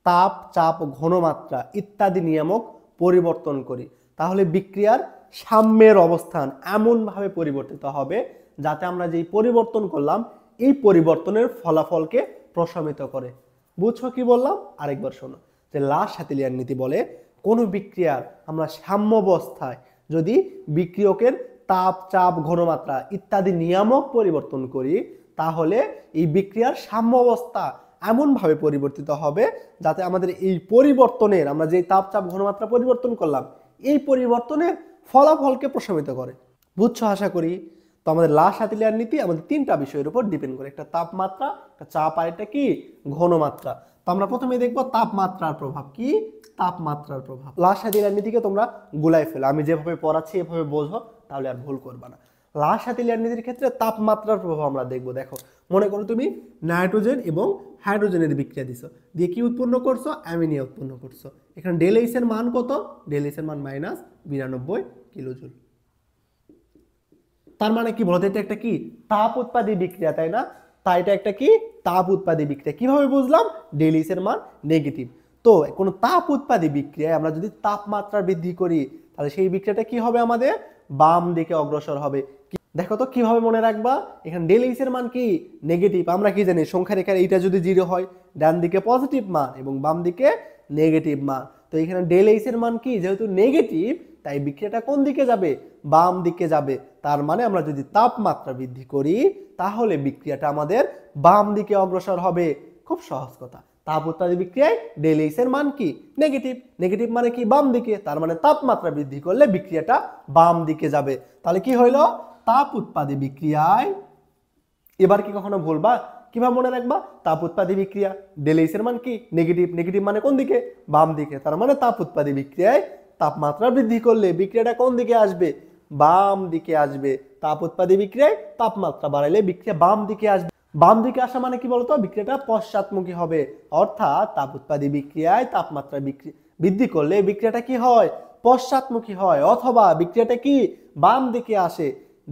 তাপ, চাপ, ঘনমাত্রা ইত্যাদি নিয়ামক পরিবর্তন করি, তাহলে বিক্রিয়ার সাম্যের অবস্থান এমনভাবে পরিবর্তিত হবে যাতে আমরা যেই পরিবর্তন করলাম এই পরিবর্তনের ফলাফলকে প্রশমিত করে। বুঝছো কি বললাম? আরেকবার শোনো, যে লা শাতিলিয়ার নীতি বলে কোনো বিক্রিয়ার আমরা সাম্যাবস্থায় যদি বিক্রিয়কের তাপ, চাপ, ঘনমাত্রা ইত্যাদি নিয়ামক পরিবর্তন করি, তাহলে এই বিক্রিয়ার সাম্যাবস্থা এমনভাবে পরিবর্তিত হবে যাতে আমাদের এই পরিবর্তনের, আমরা যে তাপ, চাপ, ঘনমাত্রা পরিবর্তন করলাম, এই পরিবর্তনের ফলাফলকে প্রশমিত করে। বুঝছো আশা করি? তো আমাদের লা শাতিলিয়ার নীতি আমাদের 3টা বিষয়ের উপর ডিপেন্ড করে, একটা তাপমাত্রা, একটা চাপ, আর একটা কি ঘনমাত্রা। তো আমরা প্রথমে দেখবো তাপমাত্রার প্রভাব। কি তাপমাত্রার প্রভাব? লা শাতিলিয়ার নীতিকে তোমরা গুলাই ফেলো, আমি যেভাবে পড়াচ্ছি এভাবে বোঝো, তাহলে আর ভুল করবা না। লা শাতিলিয়ার নীতির ক্ষেত্রে তাপমাত্রার প্রভাব আমরা দেখবো। দেখো মনে করো তুমি নাইট্রোজেন এবং হাইড্রোজেনের বিক্রিয়া দিছো, দিয়ে কি উৎপন্ন করছো, অ্যামোনিয়া উৎপন্ন করছো। এখানে ডেল এইচ এর মান কত, ডেল এইচ এর মান -92 কিলোজুল। তার মানে কি বলতো, এটা একটা কি তাপ উৎপাদী বিক্রিয়া, তাই না? তাই এটা একটা কি তাপ উৎপাদী বিক্রিয়া। কিভাবে বুঝলাম, ডেল এইচ এর মান নেগেটিভ। তো কোনো তাপ উৎপাদী বিক্রিয়ায় আমরা যদি তাপমাত্রা বৃদ্ধি করি, তাহলে সেই বিক্রিয়াটা কি হবে, আমাদের বাম দিকে অগ্রসর হবে। দেখো তো কিভাবে মনে রাখবা, এখানে ডেল এইচ এর মান কি নেগেটিভ। আমরা কি জানি সংখ্যা রেখার এইটা যদি 0 হয়, ডান দিকে পজিটিভ মান এবং বাম দিকে নেগেটিভ মান। তো এখানে ডেল এইচ এর মান কি যেহেতু নেগেটিভ, তাই বিক্রিয়াটা কোন দিকে যাবে, বাম দিকে যাবে। তার মানে আমরা যদি তাপমাত্রা বৃদ্ধি করি, তাহলে বিক্রিয়াটা আমাদের বাম দিকে অগ্রসর হবে। খুব সহজ কথা। তাপ উৎপাদী বিক্রিয়ায় ডেল এইচ এর মান কি নেগেটিভ, নেগেটিভ মানে কি বাম দিকে, তার মানে তাপমাত্রা বৃদ্ধি করলে বিক্রিয়াটা বাম দিকে যাবে। তাহলে কি হইলো, তাপ উৎপাদী বিক্রিয়ায়, এবার কি কখনো ভুলবা, কিভাবে মনে রাখবা, তাপ উৎপাদী বিক্রিয়া ডেল এইচ এর মান কি নেগেটিভ, নেগেটিভ মানে কোন দিকে, বাম দিকে। তার মানে তাপ উৎপাদী বিক্রিয়ায় তাপমাত্রা বৃদ্ধি করলে বিক্রিয়াটা কোন দিকে আসবে, বাম দিকে আসবে। তাপ উৎপাদী বিক্রিয়ায় তাপমাত্রা বাড়াইলে বিক্রিয়া বাম দিকে আসবে। বাম দিকে আসা মানে কি বলতো, বিক্রিয়াটা পশ্চাৎমুখী হবে। অর্থাৎ তাপ উৎপাদী বিক্রিয়ায় তাপমাত্রা বৃদ্ধি করলে বিক্রিয়াটা কি হয়, পশ্চাৎমুখী হয়, অথবা বিক্রিয়াটা কি বাম দিকে আসে।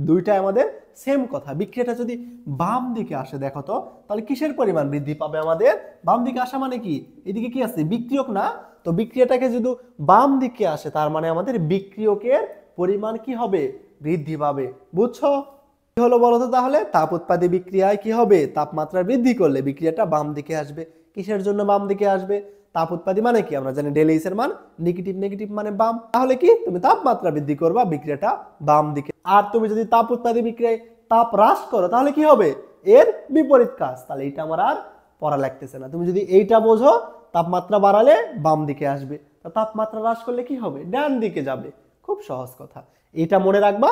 দুইটাই আমাদের সেম কথা। বিক্রিয়াটা যদি বাম দিকে আসে, দেখো তো তাহলে কিসের পরিমাণ বৃদ্ধি পাবে, আমাদের বাম দিকে আসা মানে কি, এদিকে কি আছে বিক্রিয়ক না, তো বিক্রিয়াটাকে যদি বাম দিকে আসে, তার মানে আমাদের বিক্রিয়কের পরিমাণ কি হবে, বৃদ্ধি পাবে। বুঝছো কি হলো বলো তো? তাহলে তাপ উৎপাদী বিক্রিয়ায় কি হবে, তাপমাত্রা বৃদ্ধি করলে বিক্রিয়াটা বাম দিকে আসবে। কিসের জন্য বাম দিকে আসবে, তাপ উৎপাদী মানে কি আমরা জানি ডেল এইচ এর মান নেগেটিভ, নেগেটিভ মানে বাম। তাহলে কি তুমি তাপমাত্রা বৃদ্ধি করবা, বিক্রিয়াটা বাম দিকে। আর তুমি যদি তাপ উৎপাদী বিক্রিয়ায় তাপ হ্রাস করো, তাহলে কি হবে, এর বিপরীত কাজ। তাহলে এইটা আমার আর পড়া লাগতেছে না। তুমি যদি এইটা বোঝো, তাপমাত্রা বাড়ালে বাম দিকে আসবে, তা তাপমাত্রা হ্রাস করলে কি হবে, ডান দিকে যাবে। খুব সহজ কথা, এটা মনে রাখবা,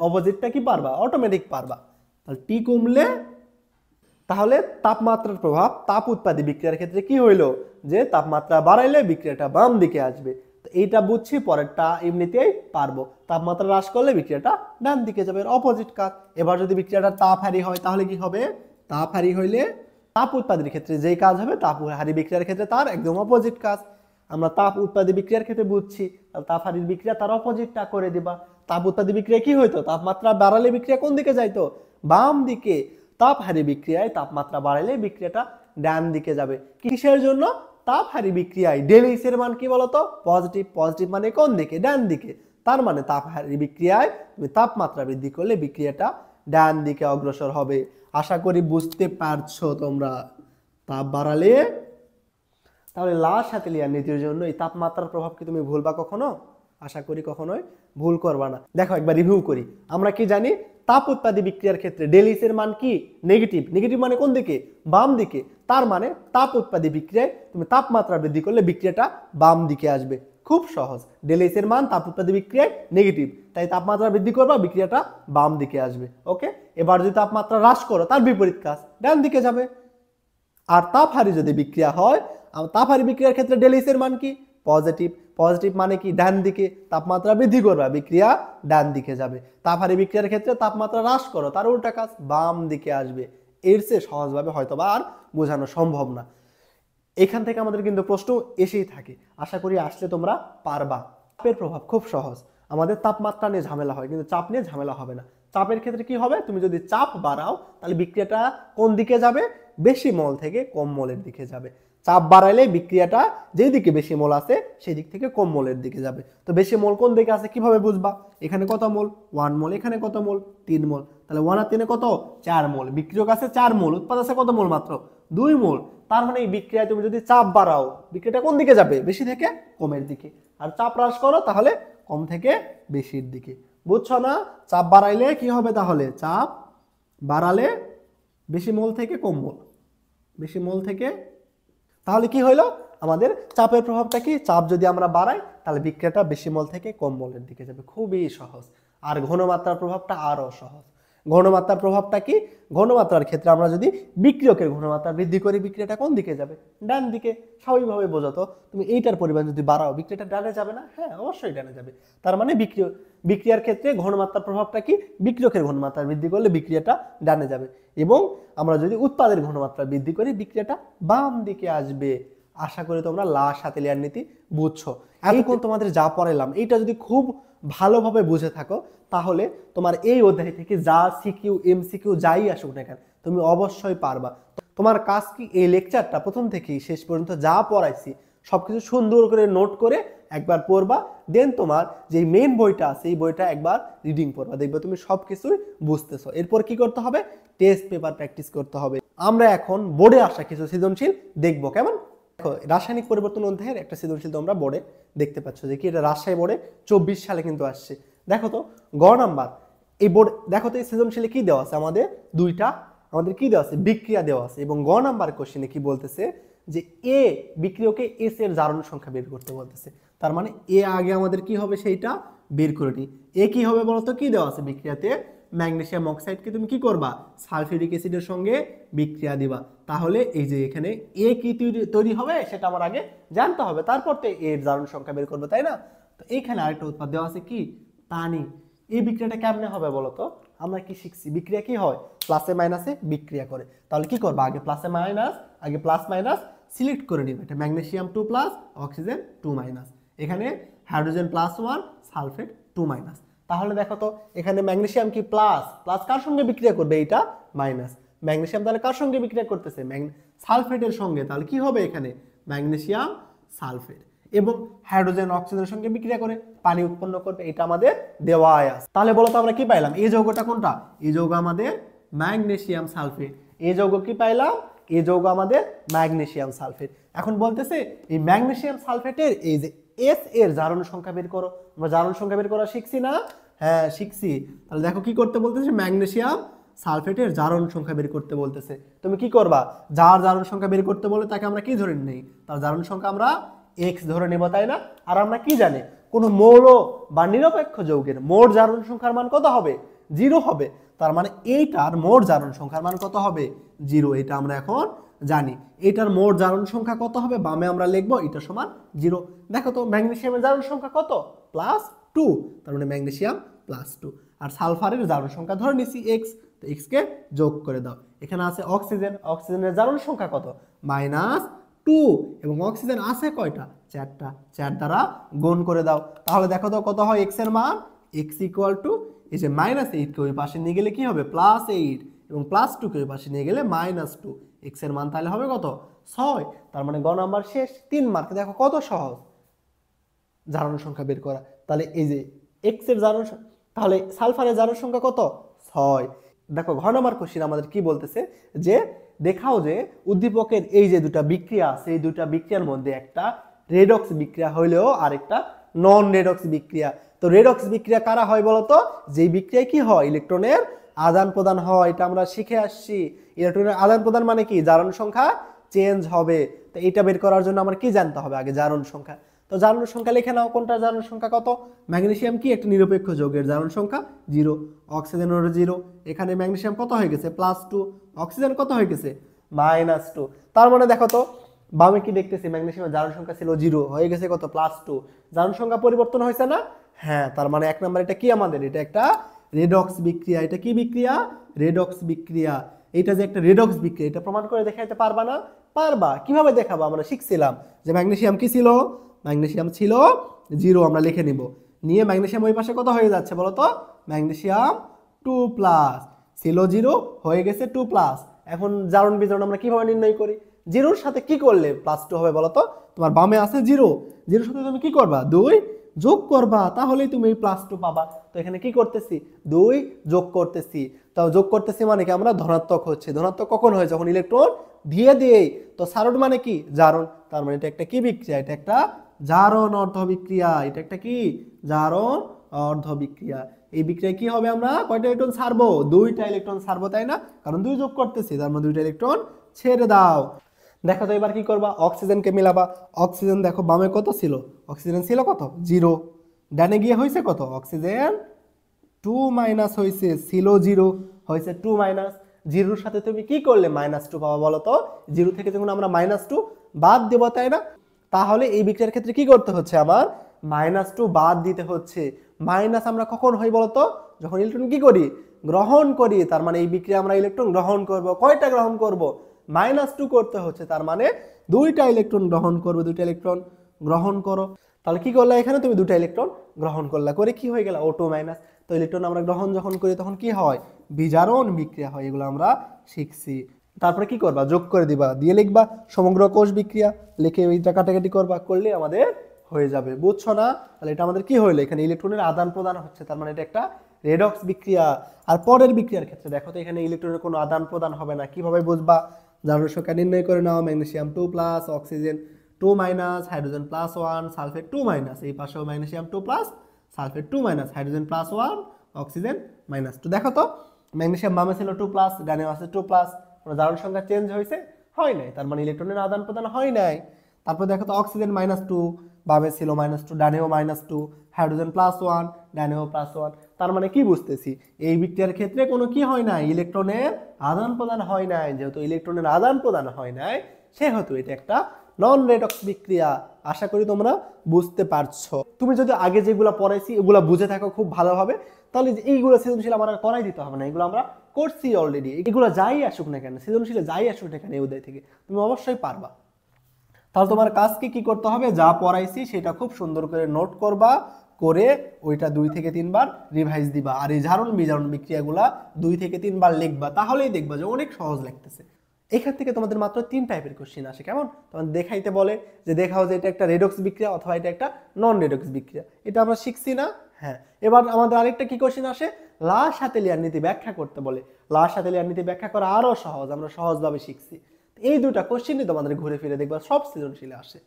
অপোজিটটা কি পারবা, অটোমেটিক পারবা। তাহলে টি কমলে তাহলে তাপমাত্রার প্রভাব তাপ উৎপাদী বিক্রিয়ার ক্ষেত্রে কি হইলো, যে তাপমাত্রা বাড়াইলে বিক্রিয়াটা বাম দিকে আসবে। তো এইটা বুঝছি, পরেরটা এমনিতেই পারবো, তাপমাত্রা হ্রাস করলে বিক্রিয়াটা ডান দিকে যাবে, অপোজিট কাজ। এবার যদি বিক্রিয়াটা তাপহারী হয় তাহলে কি হবে, তাপহারী হইলে তাপ উৎপাদনের ক্ষেত্রে যেই কাজ হবে তাপহারী বিক্রিয়ার ক্ষেত্রে তার একদম অপোজিট কাজ। আমরা তাপ উৎপাদী বিক্রিয়ার ক্ষেত্রে বুঝছি, তাহলে তাপহারী বিক্রিয়া তার অপোজিটটা করে দিবা। তাপ উৎপাদী বিক্রিয়া কি হইতো, তাপমাত্রা বাড়ালে বিক্রিয়া কোন দিকে যাইতো, বাম দিকে। তাপহারী বিক্রিয়ায় তাপমাত্রা বাড়ালে বিক্রিয়াটা ডান দিকে যাবে। কিসের জন্য, তাপহারী বিক্রিয়ায় ডেলিস এর মান কি বলতো, পজিটিভ। পজিটিভ মানে কোন দিকে, ডান দিকে। তার মানে তাপহারী বিক্রিয়ায় তুমি তাপমাত্রা বৃদ্ধি করলে বিক্রিয়াটা ডান দিকে অগ্রসর হবে। আশা করি বুঝতে পারছো তোমরা। তাপ বাড়ালে তাহলে লাস হ্যাতেলিয়ার নীতির জন্য এই তাপমাত্রার প্রভাব কি তুমি ভুলবা কখনো, আশা করি কখনোই ভুল করবা না। দেখো একবার রিভিউ করি, আমরা কি জানি তাপ উৎপাদী বিক্রিয়ার ক্ষেত্রে ডেলিস এর মান কি, নেগেটিভ। নেগেটিভ মানে কোন দিকে, বাম দিকে। তার মানে তাপ উৎপাদী বিক্রিয়ায় তুমি তাপমাত্রা বৃদ্ধি করলে বিক্রিয়াটা বাম দিকে আসবে। খুব সহজ, ডেলিস এর মান তাপ উৎপাদী বিক্রিয়ায় নেগেটিভ, তাই তাপমাত্রা বৃদ্ধি করবা, বিক্রিয়াটা বাম দিকে আসবে। ওকে, এবার যদি তাপমাত্রা হ্রাস করো তার বিপরীত কাজ, ডান দিকে যাবে। আর তাপহারী যদি বিক্রিয়া হয়, তাপহারী বিক্রিয়ার ক্ষেত্রে ডেলিস এর মান কি, পজিটিভ। পজিটিভ মানে কি, ডান দিকে। তাপমাত্রা বৃদ্ধি করবা, বিক্রিয়া ডান দিকে যাবে। তাপহারী বিক্রিয়ার ক্ষেত্রে তাপমাত্রা হ্রাস করো, তার উল্টা কাজ, বাম দিকে আসবে। এর চেয়ে সহজভাবে হয়তোবা আর বোঝানো সম্ভব না। এখান থেকে আমাদের কিন্তু প্রশ্ন এসেই থাকে, আশা করি আসলে তোমরা পারবা। চাপের প্রভাব খুব সহজ, আমাদের তাপমাত্রা নিয়ে ঝামেলা হয় কিন্তু চাপ নিয়ে ঝামেলা হবে না। চাপের ক্ষেত্রে কি হবে, তুমি যদি চাপ বাড়াও তাহলে বিক্রিয়াটা কোন দিকে যাবে, বেশি মল থেকে কম মলের দিকে যাবে। চাপ বাড়াইলে বিক্রিয়াটা যেই দিকে বেশি মোল আছে সেই দিক থেকে কম মোলের দিকে যাবে। তো বেশি মোল কোন দিকে আছে কিভাবে বুঝবা, এখানে কত মোল, 1 মোল, এখানে কত মোল, 3 মোল। তাহলে 1 আর 3 কত, 4 মোল। বিক্রিয়ক আছে 4 মোল, উৎপাদ আছে কত মোল, মাত্র 2 মোল। তার মানে এই বিক্রিয়ায় তুমি যদি চাপ বাড়াও বিক্রিয়াটা কোন দিকে যাবে, বেশি থেকে কমের দিকে। আর চাপ হ্রাস করো তাহলে কম থেকে বেশির দিকে। বুঝছো না, চাপ বাড়াইলে কি হবে, তাহলে চাপ বাড়ালে বেশি মোল থেকে কম মোল, বেশি মোল থেকে। তাহলে কি হইলো, আমাদের চাপের প্রভাবটা কি, চাপ যদি আমরা বাড়াই তাহলে বিক্রিয়াটা বেশি মোল থেকে কম মোলের দিকে যাবে। খুবই সহজ। আর ঘনমাত্রার প্রভাবটা আরো সহজ। ঘনমাত্রার প্রভাবটা কি, ঘনমাত্রার ক্ষেত্রে আমরা যদি বিক্রিয়কের ঘনমাত্রা বৃদ্ধি করি বিক্রিয়াটা কোন দিকে যাবে, ডান দিকে। স্বাভাবিকভাবে বোঝাতো, তুমি এইটার পরিমাণ যদি বাড়াও বিক্রিয়াটা ডানে যাবে না, হ্যাঁ অবশ্যই ডানে যাবে। তার মানে বিক্রিয়ার ক্ষেত্রে ঘনমাত্রার প্রভাবটা কি, বিক্রিয়কের ঘনমাত্রা বৃদ্ধি করলে বিক্রিয়াটা ডানে যাবে। এবং আমরা যদি উৎপাদের ঘনমাত্রা বৃদ্ধি করি বিক্রিয়াটা বাম দিকে আসবে। আশা করি তোমরা লাস হ্যাতেলিয়ার নীতি বুঝছো। এতক্ষণ তোমাদের যা পড়াইলাম এইটা যদি খুব ভালোভাবে বুঝে থাকো তাহলে তোমার এই অধ্যায় থেকে যা সিকিউ এমসিকিউ যাই আসুক না কেন তুমি অবশ্যই পারবা। তোমার কাজ কি, এই লেকচারটা প্রথম থেকেই শেষ পর্যন্ত যা পড়াইছি সবকিছু সুন্দর করে নোট করে একবার পড়বা। দেন তোমার যে মেইন বইটা আছে এই বইটা একবার রিডিং পড়বা, দেখবে তুমি সবকিছুই বুঝতেছো। এরপর কি করতে হবে, টেস্ট পেপার প্র্যাকটিস করতে হবে। আমরা এখন বোর্ডে আসা কিছু সৃজনশীল দেখবো, কেমন। দেখো, রাসায়নিক পরিবর্তন অধ্যায়ের একটা সৃজনশীল তোমরা বোর্ডে দেখতে পাচ্ছ যে কি, এটা রাজশাহী বোর্ডে 24 সালে কিন্তু আসছে। দেখো তো গ নাম্বার এই বোর্ড, দেখো তো এই সৃজনশীলে কি দেওয়া আছে, আমাদের দুইটা আমাদের কি দেওয়া আছে, বিক্রিয়া দেওয়া আছে। এবং গ নাম্বার কোশ্চেনে কি বলতেছে যে এ বিক্রিয়কে এস এর জারণ সংখ্যা বের করতে বলতেছে। তার মানে এ আগে আমাদের কি হবে সেইটা বের করে নিই। এ কি হবে বলতো, কি দেওয়া আছে বিক্রিয়াতে, ম্যাগনেসিয়াম অক্সাইডকে তুমি কি করবা, সালফিউরিক অ্যাসিডের সঙ্গে বিক্রিয়া দিবা। তাহলে এই যে এখানে এ কি তৈরি হবে সেটা আমার আগে জানতে হবে, তারপর তো এর জারণ সংখ্যা বের করবো, তাই না। তো এইখানে আরেকটা উৎপাদ দেওয়া আছে কি, পানি। এই বিক্রিয়াটা কেমনে হবে বলতো, আমরা কি শিখছি, বিক্রিয়া কি হয়, প্লাসে মাইনাসে বিক্রিয়া করে। তাহলে কি করবা, আগে প্লাসে মাইনাস, আগে প্লাস মাইনাস সিলেক্ট করে নিবে। এটা ম্যাগনেসিয়াম 2 প্লাস, অক্সিজেন 2 মাইনাস, এখানে হাইড্রোজেন +1, সালফেট 2 মাইনাস। তাহলে দেখো তো এখানে ম্যাগনেসিয়াম কি প্লাস, প্লাস কার সঙ্গে বিক্রিয়া করবে, এইটা মাইনাস। ম্যাগনেসিয়াম তাহলে কার সঙ্গে বিক্রিয়া করতেছে, সালফেটের সঙ্গে। তাহলে কি হবে এখানে, ম্যাগনেসিয়াম সালফেট। এবং হাইড্রোজেন অক্সিজেনের সঙ্গে বিক্রিয়া করে পানি উৎপন্ন করবে, এটা আমাদের দেওয়াই আছে। তাহলে বলো তো আমরা কি পাইলাম, এই যৌগটা কোনটা, এই যৌগ আমাদের ম্যাগনেসিয়াম সালফেট। এই যৌগ কি পাইলাম, এই যৌগ আমাদের ম্যাগনেসিয়াম সালফেট। এখন বলতেছে এই ম্যাগনেসিয়াম সালফেটের এই যে এস এর জারণ সংখ্যা বের করো। আমরা জারণ সংখ্যা বের করা শিখছি না, হ্যাঁ শিখছি। তাহলে দেখো কি করতে বলতেছে, ম্যাগনেসিয়াম সালফেটের জারণ সংখ্যা বের করতে বলতেছে। তুমি কি করবা, যার জারণ সংখ্যা বের করতে বলে তাকে আমরা কি ধরে নেই, তার জারণ সংখ্যা আমরা এক্স ধরে নেব, তাই না? আর আমরা কি জানি, কোনো মৌল বা নিরপেক্ষ যৌগের মোট জারণ সংখ্যার মান কত হবে? 0 হবে। তার মানে এইটার মোট জারণ সংখ্যার মান কত হবে? 0। এটা আমরা এখন জানি। এটার মোট জারণ সংখ্যা কত হবে? বামে আমরা লিখবো এটা সমান 0। দেখো তো ম্যাগনেসিয়ামের জারণ সংখ্যা কত? +2। তার মানে ম্যাগনেসিয়াম +2। আর সালফারের জারণ সংখ্যা ধরে নিছি এক্স, তো এক্স কে যোগ করে দাও। এখানে আছে অক্সিজেন, অক্সিজেনের জারণ সংখ্যা কত? -2। এবং অক্সিজেন আছে কয়টা? 4টা। 4 দ্বারা গুণ করে দাও। তাহলে দেখো তো কত হয় এক্স এর মান? এক্স ইকুয়াল টু এই যে -8 কে ওই পাশে নিয়ে গেলে কি হবে? +8 এবং +2 কে ওই পাশে নিয়ে গেলে -2। এক্স এর মান তাহলে হবে কত? 6। তার মানে গ নাম্বার শেষ। 3 মার্কে দেখো কত সহজ জারণ সংখ্যা বের করা। তাহলে এই যে এক্স এর জারণ, তাহলে সালফারের জারণ সংখ্যা কত? 6। দেখো ঘ নাম্বার কোশ্চেন আমাদের কি বলতেছে যে দেখাও যে উদ্দীপকের এই যে দুটা বিক্রিয়া আছে, এই দুটা বিক্রিয়ার মধ্যে একটা রেডক্স বিক্রিয়া হইলেও আরেকটা নন রেডক্স বিক্রিয়া। তো রেডক্স বিক্রিয়া কারা হয় বলতো? যেই বিক্রিয়ায় কি হয়? ইলেকট্রনের আদান প্রদান হয়। এটা আমরা শিখে আসছি। ইলেকট্রনের আদান প্রদান মানে কি? জারণ সংখ্যা চেঞ্জ হবে। তো এটা বের করার জন্য আমার কি জানতে হবে? আগে জারণ সংখ্যা। তো জারণ সংখ্যা লিখে নাও। কোনটা জারণ সংখ্যা কত? ম্যাগনেসিয়াম কি একটা নিরপেক্ষ যৌগের জারণ সংখ্যা 0, অক্সিজেনের 0। এখানে ম্যাগনেসিয়াম কত হয়ে গেছে? +2, অক্সিজেন কত হয়ে গেছে? -2। তার মানে দেখো তো বামে কি দেখতেছি? ম্যাগনেসিয়ামের জারণ সংখ্যা ছিল 0, হয়ে গেছে কত? +2। জারণ সংখ্যা পরিবর্তন হয়েছে না? হ্যাঁ। তার মানে এক নম্বর এটা কি আমাদের? এটা একটা রেডক্স বিক্রিয়া। এটা কি বিক্রিয়া? রেডক্স বিক্রিয়া। এটা যে একটা রেডক্স বিক্রিয়া, এটা প্রমাণ করে দেখাইতে পারবা না? পারবা। কিভাবে দেখাবো? আমরা শিখছিলাম যে ম্যাগনেসিয়াম কি ছিল? ম্যাগনেসিয়াম ছিল 0। আমরা লিখে নিব। নিয়ে ম্যাগনেসিয়াম ওই পাশে কত হয়ে যাচ্ছে বলো তো? ম্যাগনেসিয়াম 2+, ছিল 0, হয়ে গেছে 2+। এখন জারণ বিজারণ আমরা কিভাবে নির্ণয় করি? 0-র সাথে কি করলে +2 হবে বলো তো? তোমার বামে আছে 0, 0-র সাথে তুমি কি করবা? 2 যোগ করবা, তাহলেই তুমি এই +2 পাবা। তো এখানে কি করতেছি? 2 যোগ করতেছি। তাও যোগ করতেছি মানে কি? আমরা ধনাত্মক হচ্ছে। ধনাত্মক কখন হয়? যখন ইলেকট্রন দিয়ে দেই। তো সারণ মানে কি? জারণ। তার মানে এটা একটা কি বিক্রিয়া? এটা একটা জারণ অর্ধ বিক্রিয়া। এটা একটা কি? জারণ অর্ধ বিক্রিয়া। এই বিক্রিয়ায় কি হবে? আমরা কয়টা ইলেকট্রন ছাড়বো? 2টা ইলেকট্রন ছাড়বো, তাই না? কারণ 2 যোগ করতেছি, তার মানে 2টা ইলেকট্রন ছেড়ে দাও। দেখো তো এবার কি করবা? অক্সিজেনকে মিলাবা। অক্সিজেন দেখো বামে কত ছিল? অক্সিজেন ছিল কত? 0। ডানে গিয়ে হয়েছে কত? অক্সিজেন 2- হয়েছে। ছিল 0, হয়েছে 2-। 0-র সাথে তুমি কি করলে -2 পাবা বলো তো? 0 থেকে যখন আমরা -2 বাদ দেব, তাই না? তাহলে এই বিক্রিয়ার ক্ষেত্রে কি করতে হচ্ছে? আমার -2 বাদ দিতে হচ্ছে। মাইনাস আমরা কখন হই বলতো? যখন ইলেকট্রন কি করি? গ্রহণ করি। তার মানে এই বিক্রিয়া আমরা ইলেকট্রন গ্রহণ করব। কয়টা গ্রহণ করব? -2 করতে হচ্ছে। তার মানে 2টা ইলেকট্রন গ্রহণ করবে। 2টা ইলেকট্রন গ্রহণ করো। তাহলে কি করলা? এখানে তুমি 2টা ইলেকট্রন গ্রহণ করলা, করে কি হয়ে গেল? O2-। তো ইলেকট্রন আমরা গ্রহণ যখন করি তখন কি হয়? বিজারণ বিক্রিয়া হয়। এগুলো আমরা শিখছি। তারপরে কি করবা? যোগ করে দিবা, দিয়ে লিখবা সমগ্র কোষ বিক্রিয়া। লিখে এইটা কাটাকাটি করবা, করলে আমাদের হয়ে যাবে। বুঝছো না? তাহলে এটা আমাদের কি হইলো? এখানে ইলেকট্রনের আদান প্রদান হচ্ছে। তার মানে এটা একটা রেডক্স বিক্রিয়া। আর পরের বিক্রিয়ার ক্ষেত্রে দেখো তো এখানে ইলেকট্রনের কোনো আদান প্রদান হবে না। কিভাবে বুঝবা? জারণ সংখ্যা নির্ণয় করে নাও। Magnesium 2+, oxygen 2-, hydrogen +1, sulphate 2-। এই পাশেও ম্যাগনেসিয়াম 2+, সালফেট 2-, হাইড্রোজেন +1, অক্সিজেন -2। দেখো তো ম্যাগনেসিয়াম বামে ছিল 2+, ডানে আছে 2+। কোনো জারণ সংখ্যা চেঞ্জ হয়েছে? হয় নাই। তার মানে ইলেকট্রনের আদান প্রদান হয় নাই। তারপর দেখো তো অক্সিজেন -2, বামে ছিল -2, ডানেও -2, হাইড্রোজেন +1, ডানেও +1। তার মানে কি বুঝতেছি? এই বিক্রিয়ার ক্ষেত্রে কোনো কি হয় নাই? ইলেকট্রনের আদান প্রদান হয় নাই। যেহেতু ইলেকট্রনের আদান প্রদান হয় নাই, সেহেতু এটা একটা নন রেডক্স বিক্রিয়া। আশা করি তোমরা বুঝতে পারছো। তুমি যদি আগে যেগুলো পড়াইছি এগুলো বুঝে থাকো খুব ভালোভাবে, তাহলে এইগুলো সৃজনশীল আমার আর করাই দিতে হবে না। এগুলো আমরা করছি অলরেডি। এগুলো যাই আসুক না কেন, সৃজনশীলে যাই আসুক না কেন এই অধ্যায় থেকে, তুমি অবশ্যই পারবা। তাহলে তোমার কাজকে কি করতে হবে? যা পড়াইছি সেটা খুব সুন্দর করে নোট করবা, করে ওইটা 2 থেকে 3 বার রিভাইজ দিবা। আর এই জারণ বিজারণ বিক্রিয়াগুলা 2 থেকে 3 বার লিখবা, তাহলেই দেখবা যে অনেক সহজ লাগতেছে। এখান থেকে তোমাদের মাত্র 3 টাইপের কোশ্চেন আসে। কেমন? তোমাদের দেখাইতে বলে যে দেখাও যে এটা একটা রেডক্স বিক্রিয়া অথবা এটা একটা নন রেডক্স বিক্রিয়া। এটা আমরা শিখছি না? হ্যাঁ। এবার আমাদের আরেকটা কি কোশ্চেন আসে? লা-শাতেলিয়ার নীতি ব্যাখ্যা করতে বলে। লা-শাতেলিয়ার নীতি ব্যাখ্যা করা আরো সহজ, আমরা সহজভাবে শিখছি। এই দুটা কোশ্চেনই তোমাদের ঘুরে ফিরে দেখবা সব সৃজনশীলে আসে।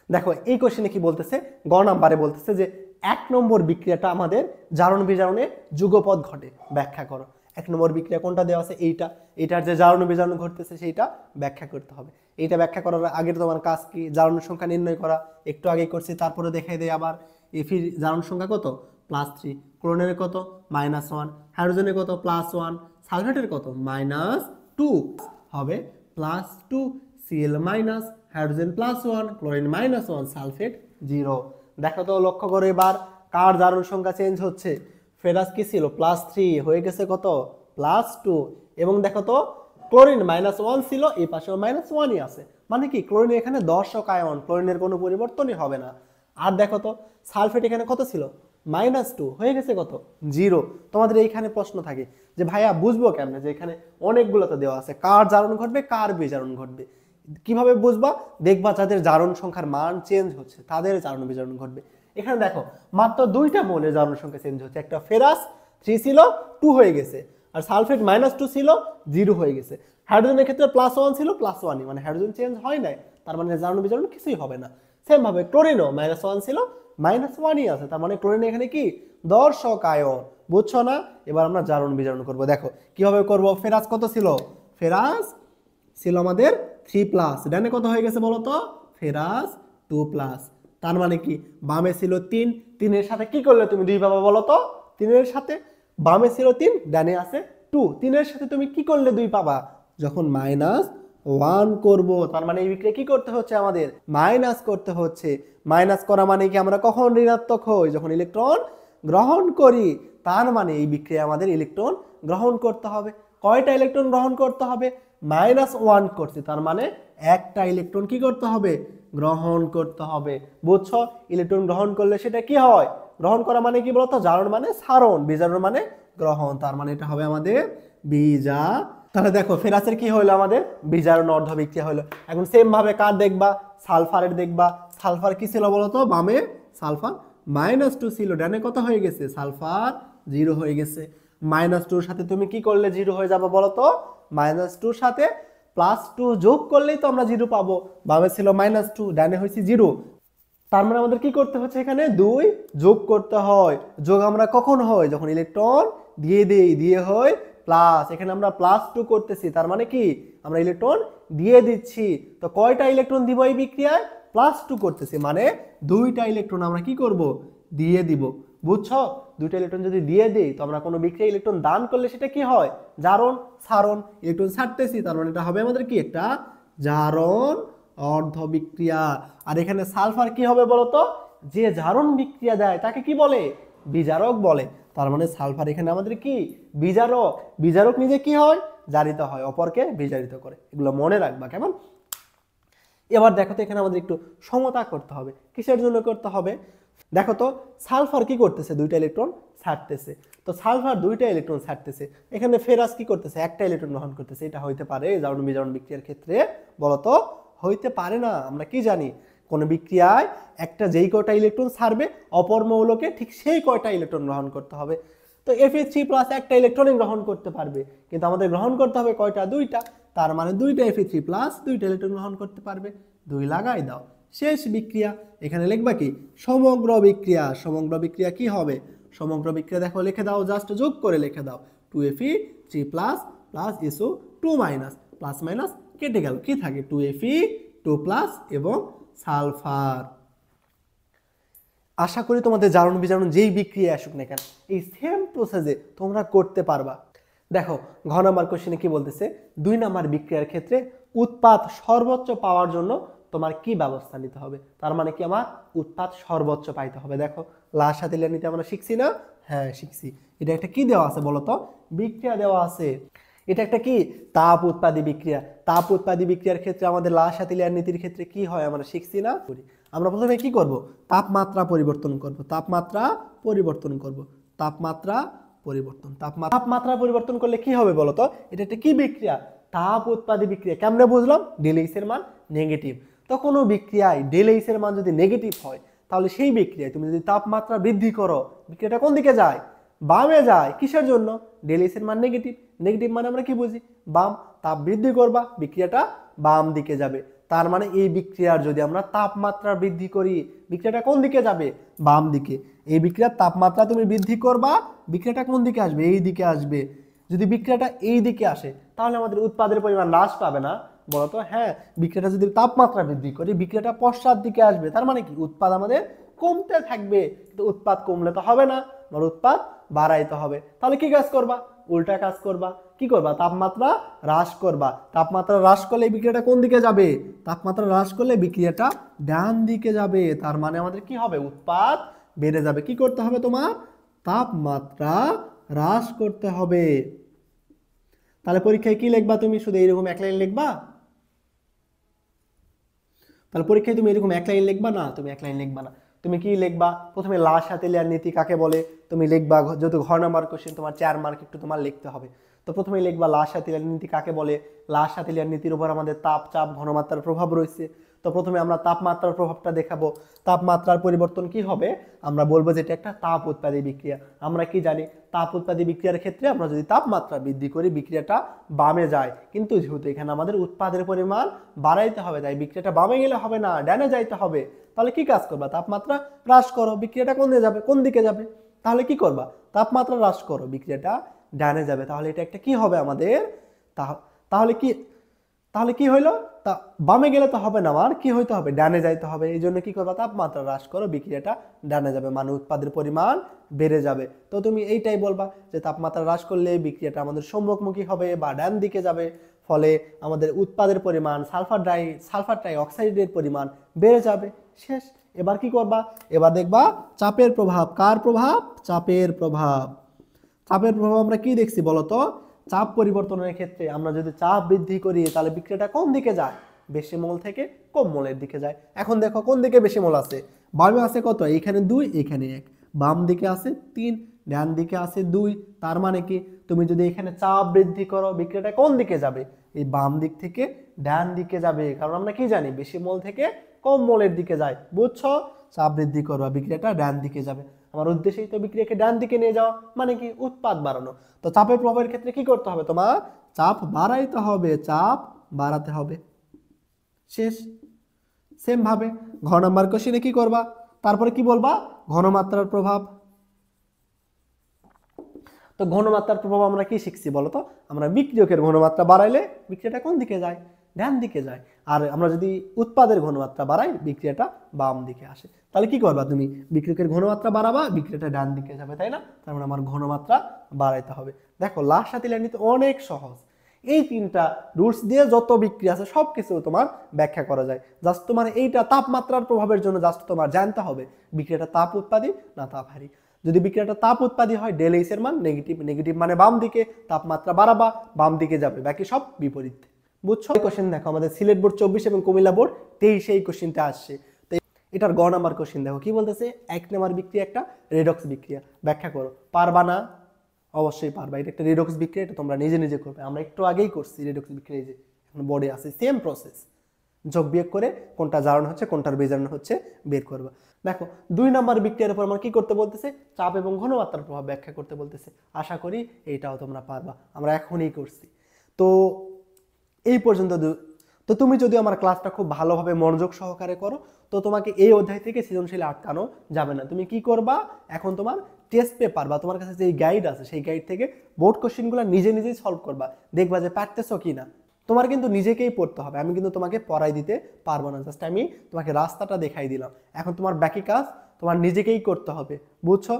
দেখো এই কোশ্চেনে কি বলতেছে? গ নাম্বারে বলতেছে যে 1 নম্বর বিক্রিয়াটা আমাদের জারণ বিজারণে যুগপৎ ঘটে, ব্যাখ্যা করো। 1 নম্বর বিক্রিয়া কোনটা দেওয়া আছে, এইটা, এটার যে জারণ বিজারণ ঘটতেছে সেইটা ব্যাখ্যা করতে হবে। এইটা ব্যাখ্যা করার আগে তোমার কাজ কি, জারণ সংখ্যা নির্ণয় করা, একটু আগে করছি, তারপরে দেখাই দেয় আবার। এফির জারণ সংখ্যা কত, +3, ক্লোরিনের কত -1, হাইড্রোজেনের কত +1, সালফেটের কত -2 হবে +2, Cl- হাইড্রোজেন +1, ক্লোরিন -1, সালফেট 0। দেখো তো লক্ষ্য করে এবার কার জারণ সংখ্যা চেঞ্জ হচ্ছে, ফেরাস কি ছিল +3 হয়ে গেছে কত +2, এবং দেখো তো ক্লোরিন -1 ছিল, এই পাশেও -1ই আছে, মানে কি ক্লোরিন এখানে দর্শক আয়ন, ক্লোরিনের কোনো পরিবর্তনই হবে না। আর দেখো তো সালফেট এখানে কত ছিল -2 হয়ে গেছে কত 0। তোমাদের এইখানে প্রশ্ন থাকে যে ভাইয়া বুঝবো কেমনে যে এখানে অনেকগুলো তো দেওয়া আছে, কার জারণ ঘটবে কার বিজারণ ঘটবে, কিভাবে বুঝবা, দেখবা যাদের জারণ সংখ্যার মান চেঞ্জ হচ্ছে তাদের জারণ বিজারণ ঘটবে। এখানে দেখো মাত্র 2টা মৌলের জারণ সংখ্যা চেঞ্জ হচ্ছে, একটা ফেরাস 3 ছিল 2 হয়ে গেছে, আর সালফেট -2 ছিল 0 হয়ে গেছে। হাইড্রোজেনের ক্ষেত্রে +1 ছিল +1ই, মানে হাইড্রোজেন চেঞ্জ হয় নাই, তার মানে জারণ বিজারণ কিছুই হবে না। সেম ভাবে ক্লোরিনও -1 ছিল -1ই আছে, তার মানে ক্লোরিন এখানে কি দর্শক আয়ন, বুঝছো না? এবার আমরা জারণ বিজারণ করব, দেখো কিভাবে করব। ফেরাস কত ছিল, ফেরাস ছিল আমাদের 3+, ডানে কত হয়ে গেছে বলো তো, ফেরাস 2+, তার মানে কি বামে ছিল 3, 3 এর সাথে কি করলে তুমি 2 পাবা বলো তো, 3 এর সাথে বামে ছিল 3, ডানে আছে 2, 3 এর সাথে তুমি কি করলে 2 পাবা, যখন -1 করব, তার মানে এই বিক্রিয়া কি করতে হচ্ছে আমাদের, মাইনাস করতে হচ্ছে। মাইনাস করা মানে কি আমরা কখন ঋণাত্মক হই, যখন ইলেকট্রন গ্রহণ করি, তার মানে এই বিক্রিয়া আমাদের ইলেকট্রন গ্রহণ করতে হবে। কয়টা ইলেকট্রন গ্রহণ করতে হবে, -1 করছে, তার মানে একটা ইলেকট্রন কি করতে হবে, গ্রহণ করতে হবে, বুঝছো? ইলেকট্রন গ্রহণ করলে সেটা কি হয়, গ্রহণ করা মানে কি বলতো, জারণ মানে সারণ, বিজারণ মানে গ্রহণ, তার মানে এটা হবে আমাদের বিজা। তাহলে দেখো ফেরাসের কি হলো, আমাদের বিজারণ অর্ধ বিক্রিয়া হলো। এখন সেম ভাবে কার দেখবা, সালফারের দেখবা। সালফার কি ছিল বলতো, বামে সালফার -2 ছিল, ডানে কত হয়ে গেছে, সালফার 0 হয়ে গেছে। -2 সাথে তুমি কি করলে 0 হয়ে যাবে বলতো, -2 সাথে +2 যোগ করলেই তো আমরা 0 পাবো। বামে ছিল -2, ডানে হয়েছে 0, তার মানে আমাদের কি করতে হচ্ছে, এখানে 2 যোগ করতে হয়। যোগ আমরা কখন হয়, যখন ইলেকট্রন দিয়ে দেই, দিয়ে হয় প্লাস, এখানে আমরা +2 করতেছি, তার মানে কি আমরা ইলেকট্রন দিয়ে দিচ্ছি। তো কয়টা ইলেকট্রন দিব এই বিক্রিয়ায়, +2 করতেছি, মানে 2টা ইলেকট্রন আমরা কি করব, দিয়ে দিব, বুঝছো? 2টা ইলেকট্রন যদি দিয়ে দেই, তো আমরা কোনো বিক্রিয়া ইলেকট্রন দান করলে সেটা কি হয়, জারণ সারণ, ইলেকট্রন ছাড়তেছি, তার মানে এটা হবে আমাদের কি একটা জারণ অর্ধ বিক্রিয়া। আর এখানে সালফার কি হবে বলতো, যে জারণ বিক্রিয়া দেয় তাকে কি বলে, বিজারক বলে। তার মানে সালফার এখানে আমাদের কি বিজারক, বিজারক নিজে কি হয়, জারিত হয়, অপরকে বিজারিত করে, এগুলো মনে রাখবা কেমন। এবার দেখো তো এখানে আমাদের একটু সমতা করতে হবে, কিসের জন্য করতে হবে, দেখো তো সালফার কি করতেছে, 2টা ইলেকট্রন ছাড়তেছে, তো সালফার 2টা ইলেকট্রন ছাড়তেছে, এখানে ফেরাস কি করতেছে, একটা ইলেকট্রন গ্রহণ করতেছে। এটা হইতে পারে জারণ বিজারণ বিক্রিয়ার ক্ষেত্রে বলতো, হইতে পারে না। আমরা কি জানি, কোন বিক্রিয়ায় একটা যেই কয়টা ইলেকট্রন ছাড়বে, অপর মৌলকে ঠিক সেই কয়টা ইলেকট্রন গ্রহণ করতে হবে। তো Fe3+ একটা ইলেকট্রনই গ্রহণ করতে পারবে, কিন্তু আমাদের গ্রহণ করতে হবে কয়টা, 2টা, তার মানে 2টা Fe3+ 2টা ইলেকট্রন গ্রহণ করতে পারবে, 2 লাগাই দাও, শেষ বিক্রিয়া। এখানে লিখবা কি, সমগ্র বিক্রিয়া। সমগ্র বিক্রিয়া কি হবে, সমগ্র বিক্রিয়া দেখো লিখে দাও, জাস্ট যোগ করে লিখে দাও, 2Fe3+ plus SO2- plus minus কেটে গেল, কি থাকে 2Fe2+ এবং সালফার। আশা করি তোমাদের জারণ বিজারণ যেই বিক্রিয়া আসুক না কেন, এই সেম প্রসেসে তোমরা করতে পারবা। দেখো ঘ নাম্বার কোশ্চেনে কি বলতেছে, 2 নাম্বার বিক্রিয়ার ক্ষেত্রে উৎপাদ সর্বোচ্চ পাওয়ার জন্য তোমার কি ব্যবস্থা নিতে হবে, তার মানে কি আমার উৎপাদ সর্বোচ্চ পাইতে হবে। দেখো লার সাথে লে নিতে আমরা শিখছি না, হ্যাঁ শিখছি। এটা একটা কি দেওয়া আছে বলতো, বিক্রিয়া দেওয়া আছে। এটা একটা কি তাপ উৎপাদী বিক্রিয়া। তাপ উৎপাদী বিক্রিয়ার ক্ষেত্রে আমাদের লার সাথে লেয়ার নীতির ক্ষেত্রে কি হয় আমরা শিখছি না। আমরা প্রথমে কি করব, তাপমাত্রা পরিবর্তন করব, তাপমাত্রা পরিবর্তন করব, তাপমাত্রা পরিবর্তন, তাপমাত্রা পরিবর্তন করলে কি হবে বলতো, এটা একটা কি বিক্রিয়া, তাপ উৎপাদী বিক্রিয়া। কেমনে বুঝলাম, ΔH এর মান নেগেটিভ। তো কোনো বিক্রিয়ায় ΔH এর মান যদি নেগেটিভ হয়, তাহলে সেই বিক্রিয়ায় তুমি যদি তাপমাত্রা বৃদ্ধি করো, বিক্রিয়াটা কোন দিকে যায়, বামে যায়। কিসের জন্য, ΔH এর মান নেগেটিভ। নেগেটিভ মানে আমরা কি বুঝি, বাম। তাপ বৃদ্ধি করবা, বিক্রিয়াটা বাম দিকে যাবে। তার মানে এই বিক্রিয়ার যদি আমরা তাপমাত্রা বৃদ্ধি করি, বিক্রিয়াটা কোন দিকে যাবে, বাম দিকে। এই বিক্রিয়ার তাপমাত্রা তুমি বৃদ্ধি করবা, বিক্রিয়াটা কোন দিকে আসবে, এই দিকে আসবে। যদি বিক্রিয়াটা এই দিকে আসে তাহলে আমাদের উৎপাদের পরিমাণ হ্রাস পাবে না বলতো? হ্যাঁ, বিক্রিয়াটা যদি তাপমাত্রা বৃদ্ধি করি বিক্রিয়াটা পশ্চাৎ দিকে আসবে, তার মানে কি উৎপাদ আমাদের কমতে থাকবে। কিন্তু উৎপাদ কমলে তো হবে না, আমার উৎপাদ বাড়াইতে হবে। তাহলে কি কাজ করবা? উল্টা কাজ করবা। কি করবা? তাপমাত্রা হ্রাস করবা। তাপমাত্রা হ্রাস করলে এই বিক্রিয়াটা কোন দিকে যাবে? তাপমাত্রা হ্রাস করলে বিক্রিয়াটা ডান দিকে যাবে। তার মানে আমাদের কি হবে? উৎপাদ বেড়ে যাবে। কি করতে হবে তোমার? তাপমাত্রা হ্রাস করতে হবে। তাহলে পরীক্ষায় কি লিখবা তুমি? শুধু এরকম এক লাইন লিখবা? তাহলে পরীক্ষায় তুমি এরকম এক লাইন লিখবা না, তুমি এক লাইন লিখবা না। তুমি কি লিখবা? প্রথমে লা শাতিলিয়ার নীতি কাকে বলে তুমি লিখবা। যেহেতু ঘ নাম্বার কোশ্চেন, তোমার 4 মার্ক একটু তোমার লিখতে হবে। তো প্রথমে লিখবা লা শাতিলিয়ার নীতি কাকে বলে। লা শাতিলিয়ার নীতির উপর আমাদের তাপ, চাপ, ঘনমাত্রার প্রভাব রয়েছে। তো প্রথমে আমরা তাপমাত্রার প্রভাবটা দেখাবো। তাপমাত্রার পরিবর্তন কি হবে? আমরা বলবো যে এটা একটা তাপ উৎপাদী বিক্রিয়া। আমরা কি জানি? তাপ উৎপাদী বিক্রিয়ার ক্ষেত্রে আমরা যদি তাপমাত্রা বৃদ্ধি করি বিক্রিয়াটা বামে যায়, কিন্তু যেহেতু এখানে আমাদের উৎপাদের পরিমাণ বাড়াইতে হবে তাই বিক্রিয়াটা বামে গেলে হবে না, ডানে যাইতে হবে। তাহলে কি কাজ করবা? তাপমাত্রা হ্রাস করো, বিক্রিয়াটা কোন দিকে যাবে? কোন দিকে যাবে? তাহলে কি করবা? তাপমাত্রা হ্রাস করো, বিক্রিয়াটা ডানে যাবে। তাহলে এটা একটা কি হবে আমাদের? তাহলে কি তাহলে কি হইলো? তা বামে গেলে তো হবে না, আমার কি হইতে হবে? ডানে যাইতে হবে। এই জন্য কি করবা? তাপমাত্রা হ্রাস করো, বিক্রিয়াটা ডানে যাবে, মানে উৎপাদের পরিমাণ বেড়ে যাবে। তো তুমি এইটাই বলবা যে তাপমাত্রা হ্রাস করলে বিক্রিয়াটা আমাদের সম্মুখমুখী হবে বা ডান দিকে যাবে, ফলে আমাদের উৎপাদের পরিমাণ সালফার ট্রাই অক্সাইডের পরিমাণ বেড়ে যাবে। শেষ। এবার কি করবা? এবার দেখবা চাপের প্রভাব। কার প্রভাব? চাপের প্রভাব। চাপের প্রভাব আমরা কি দেখছি বলতো? চাপ পরিবর্তনের ক্ষেত্রে আমরা যদি চাপ বৃদ্ধি করি তাহলে বিক্রিয়াটা কোন দিকে যায়? বেশি মোল থেকে কম মোলের দিকে যায়। এখন দেখো কোন দিকে বেশি মোল আছে? বামে আছে কত? এখানে 2, এখানে 1। বাম দিকে আছে 3, ডান দিকে আছে 2। তার মানে কি তুমি যদি এখানে চাপ বৃদ্ধি করো বিক্রিয়াটা কোন দিকে যাবে? এই বাম দিক থেকে ডান দিকে যাবে, কারণ আমরা কি জানি? বেশি মোল থেকে কম মোলের দিকে যায়। বুঝছো? চাপ বৃদ্ধি করো বিক্রিয়াটা ডান দিকে যাবে। আমার উদ্দেশ্যই তো বিক্রিয়াকে ডান দিকে নিয়ে যাওয়া, মানে কি? উৎপাদ বাড়ানো। তো চাপের প্রভাবের ক্ষেত্রে কি করতে হবে? তোমার চাপ বাড়াইতে হবে, চাপ বাড়াতে হবে। শেষ। সেম ভাবে ঘ নাম্বার কোশ্চেনে কি করবা? তারপরে কি বলবা? ঘনমাত্রার প্রভাব। তো ঘনমাত্রার প্রভাব আমরা কি শিখছি বলতো? আমরা বিক্রিয়কের ঘনমাত্রা বাড়াইলে বিক্রিয়াটা কোন দিকে যায়? ডান দিকে যায়। আর আমরা যদি উৎপাদের ঘনমাত্রা বাড়াই বিক্রিয়াটা বাম দিকে আসে। তাহলে কি করবা? তুমি বিক্রিয়কের ঘনমাত্রা বাড়াবা, বিক্রিয়াটা ডান দিকে যাবে, তাই না? তার মানে আমার ঘনমাত্রা বাড়াইতে হবে। দেখো লা শাতিলিয়ার নীতি অনেক সহজ। এই 3টা রুলস দিয়ে যত বিক্রিয়া আছে সব কিছু তোমার ব্যাখ্যা করা যায়। জাস্ট তোমার এইটা তাপমাত্রার প্রভাবের জন্য জাস্ট তোমার জানতে হবে বিক্রিয়াটা তাপ উৎপাদী না তাপহারী। যদি বিক্রিয়াটা তাপ উৎপাদী হয় ডেল এইচ এর মান নেগেটিভ, নেগেটিভ মানে বাম দিকে, তাপমাত্রা বাড়াবা বাম দিকে যাবে, বাকি সব বিপরীত। বুঝছো? এই কোশ্চেন দেখো আমাদের সিলেট বোর্ড 24 এবং কুমিল্লা বোর্ড 23 এই কোশ্চেনটা আসছে। তো এটার গ নাম্বার কোশ্চেন দেখো কি বলতেছে? 1 নাম্বার বিক্রিয়া একটা রেডক্স বিক্রিয়া, ব্যাখ্যা করো। পারবা না? অবশ্যই পারবা। এটা একটা রেডক্স বিক্রিয়া, এটা তোমরা নিজে নিজে করবে। আমরা একটু আগেই করছি রেডক্স বিক্রিয়া, এই যে এখন বোর্ডে আছে, সেম প্রসেস। যোগ বিয়োগ করে কোনটা জারণ হচ্ছে কোনটার বিজারণ হচ্ছে বের করবা। দেখো 2 নাম্বার বিক্রিয়ার উপর আমরা কি করতে বলতেছে? চাপ এবং ঘনমাত্রার প্রভাব ব্যাখ্যা করতে বলতেছে। আশা করি এইটাও তোমরা পারবা, আমরা এখনই করছি। তো এই পর্যন্ত। তো তুমি যদি আমার ক্লাসটা খুব ভালোভাবে মনোযোগ সহকারে করো তো তোমাকে এই অধ্যায় থেকে সৃজনশীল আটকানো যাবে না। তুমি কি করবা? এখন তোমার টেস্ট পেপার বা তোমার কাছে যে গাইড আছে সেই গাইড থেকে বোর্ড কোশ্চেনগুলো নিজে নিজেই সলভ করবা, দেখবা যে পারতেছো কি না। তোমার কিন্তু নিজেকেই পড়তে হবে, আমি কিন্তু তোমাকে পড়াই দিতে পারবো না, জাস্ট আমি তোমাকে রাস্তাটা দেখাই দিলাম। এখন তোমার বাকি কাজ তোমার নিজেকেই করতে হবে। বুঝছো?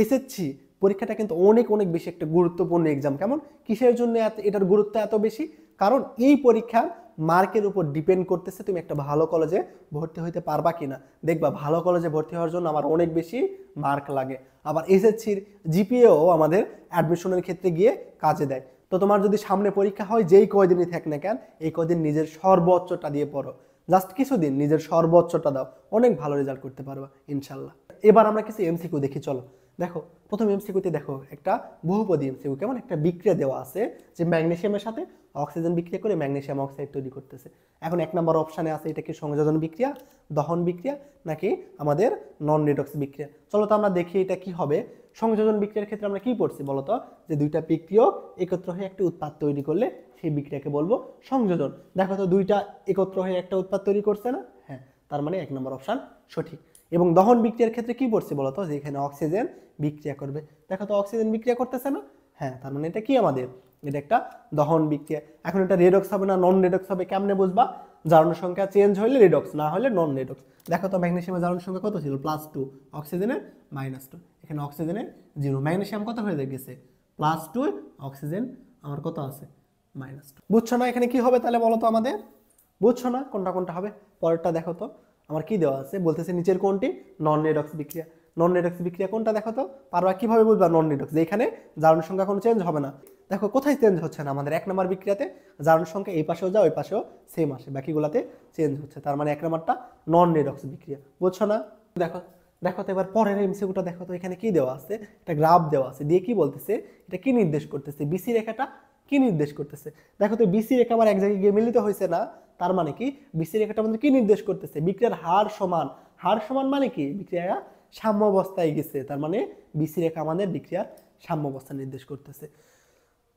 এসএসসি পরীক্ষাটা কিন্তু অনেক অনেক বেশি একটা গুরুত্বপূর্ণ এক্সাম। কেমন? কিসের জন্য এটার গুরুত্ব এত বেশি? কারণ এই পরীক্ষার মার্কের উপর ডিপেন্ড করতেছে তুমি একটা ভালো কলেজে ভর্তি হইতে পারবা কিনা। দেখবা ভালো কলেজে ভর্তি হওয়ার জন্য আমার অনেক বেশি মার্ক লাগে। আবার এসএসসির জিপিএও আমাদের অ্যাডমিশনের ক্ষেত্রে গিয়ে কাজে দেয়। তো তোমার যদি সামনে পরীক্ষা হয় যেই কয়দিনই থাক না কেন, এই কয়দিন নিজের সর্বোচ্চটা দিয়ে পড়ো। জাস্ট কিছুদিন নিজের সর্বোচ্চটা দাও, অনেক ভালো রেজাল্ট করতে পারবা ইনশাল্লাহ। এবার আমরা কিছু এমসিকিউ দেখি, চলো। দেখো প্রথম এমসিকিউতে দেখো একটা বহুপদী এমসিকিউ। কেমন? একটা বিক্রিয়া দেওয়া আছে যে ম্যাগনেসিয়ামের সাথে অক্সিজেন বিক্রিয়া করে ম্যাগনেসিয়াম অক্সাইড তৈরি করতেছে। এখন 1 নম্বর অপশানে আছে এটা কি সংযোজন বিক্রিয়া, দহন বিক্রিয়া নাকি আমাদের নন রেডক্স বিক্রিয়া। চলো তো আমরা দেখি এটা কি হবে। সংযোজন বিক্রিয়ার ক্ষেত্রে আমরা কি পড়ছি বলতো? যে দুইটা বিক্রিয়ক একত্র হয়ে একটা উৎপাদ তৈরি করলে সেই বিক্রিয়াকে বলবো সংযোজন। দেখো তো দুইটা একত্র হয়ে একটা উৎপাদ তৈরি করছে না? হ্যাঁ, তার মানে 1 নম্বর অপশান সঠিক। এবং দহন বিক্রিয়ার ক্ষেত্রে কি পড়ছি বলতো? যে এখানে অক্সিজেন বিক্রিয়া করবে। দেখো তো অক্সিজেন বিক্রিয়া করতেছে না? হ্যাঁ, তার মানে এটা কি আমাদের, এটা একটা দহন বিক্রিয়া। এখন এটা রেডক্স হবে না নন রেডক্স হবে কেমনে বুঝবা? জারণ সংখ্যা চেঞ্জ হলে রেডক্স, না হলে নন রেডক্স। দেখো তো ম্যাগনেসিয়ামের জারণ সংখ্যা কত ছিল? +2, অক্সিজেনের -2, এখানে অক্সিজেনের 0, ম্যাগনেসিয়াম কত হয়ে গেছে? +2, অক্সিজেন আমার কত আছে? -2। বুঝছো না এখানে কি হবে তাহলে বলো তো আমাদের? বুঝছো না কোনটা কোনটা হবে? পরেরটা দেখো তো আমার কি দেওয়া আছে, বলতেছে নিচের কোনটি নন রেডক্স বিক্রিয়া। নন রেডক্স বিক্রিয়া কোনটা দেখো তো, পারবা কিভাবে বুঝবা নন রেডক্স? এখানে জারণ সংখ্যা কোনো চেঞ্জ হবে না। দেখো কোথায় চেঞ্জ হচ্ছে না আমাদের? 1 নম্বর বিক্রিয়াতে জারণ সংখ্যা এই পাশেও যায় ওই পাশেও সেম আসে, বাকিগুলাতে চেঞ্জ হচ্ছে, তার মানে 1 নম্বরটা নন রেডক্স বিক্রিয়া। বুঝছো না? দেখো দেখো তো এবার পরের এমসিকিউটা দেখো তো, এখানে কি দেওয়া আছে? একটা গ্রাফ দেওয়া আছে, দিয়ে কি বলতেছে, এটা কি নির্দেশ করতেছে? বিসি রেখাটা কি নির্দেশ করতেছে? দেখো তো বিসি রেখা আবার এক জায়গায় গিয়ে মিলিত হয়েছে না, তার মানে কি বিসি রেখাটা আমাদের কি নির্দেশ করতেছে? বিক্রিয়ার হার সমান। হার সমান মানে কি? বিক্রিয়া সাম্য অবস্থায় গেছে, তার মানে বিসি রেখা আমাদের বিক্রিয়ার সাম্য অবস্থা নির্দেশ করতেছে।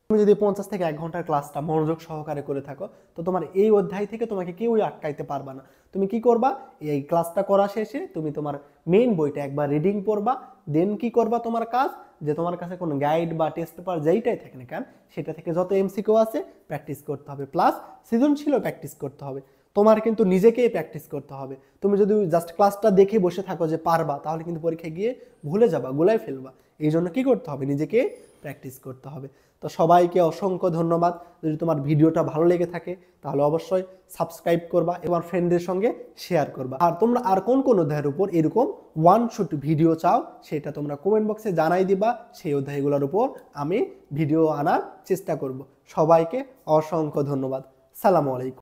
তুমি যদি 50 থেকে 1 ঘন্টার ক্লাসটা মনোযোগ সহকারে করে থাকো, তো তোমার এই অধ্যায় থেকে তোমাকে কেউই আটকাইতে পারবা না। তুমি কি করবা? এই ক্লাসটা করা শেষে তুমি তোমার মেইন বইটা একবার রিডিং পড়বা, দেন কি করবা? তোমার কাজ যে তোমার কাছে কোনো গাইড বা টেস্ট পেপার যেইটাই থাকে না কেন, সেটা থেকে যত এমসিকিউ আছে প্র্যাকটিস করতে হবে, প্লাস সৃজনশীলও প্র্যাকটিস করতে হবে। তোমার কিন্তু নিজেকেই প্র্যাকটিস করতে হবে। তুমি যদি জাস্ট ক্লাসটা দেখে বসে থাকো যে পারবা, তাহলে কিন্তু পরীক্ষায় গিয়ে ভুলে যাবা, গোলায় ফেলবা। এই জন্য কি করতে হবে? নিজেকে প্র্যাকটিস করতে হবে। তো সবাইকে অসংখ্য ধন্যবাদ। যদি তোমার ভিডিওটা ভালো লেগে থাকে তাহলে অবশ্যই সাবস্ক্রাইব করবা এবং ফ্রেন্ডদের সঙ্গে শেয়ার করবা। আর তোমরা আর কোন কোন অধ্যায়ের উপর এরকম ওয়ান শুট ভিডিও চাও সেটা তোমরা কমেন্ট বক্সে জানাই দিবা, সেই অধ্যায়গুলোর উপর আমি ভিডিও আনার চেষ্টা করব। সবাইকে অসংখ্য ধন্যবাদ। সালামু আলাইকুম।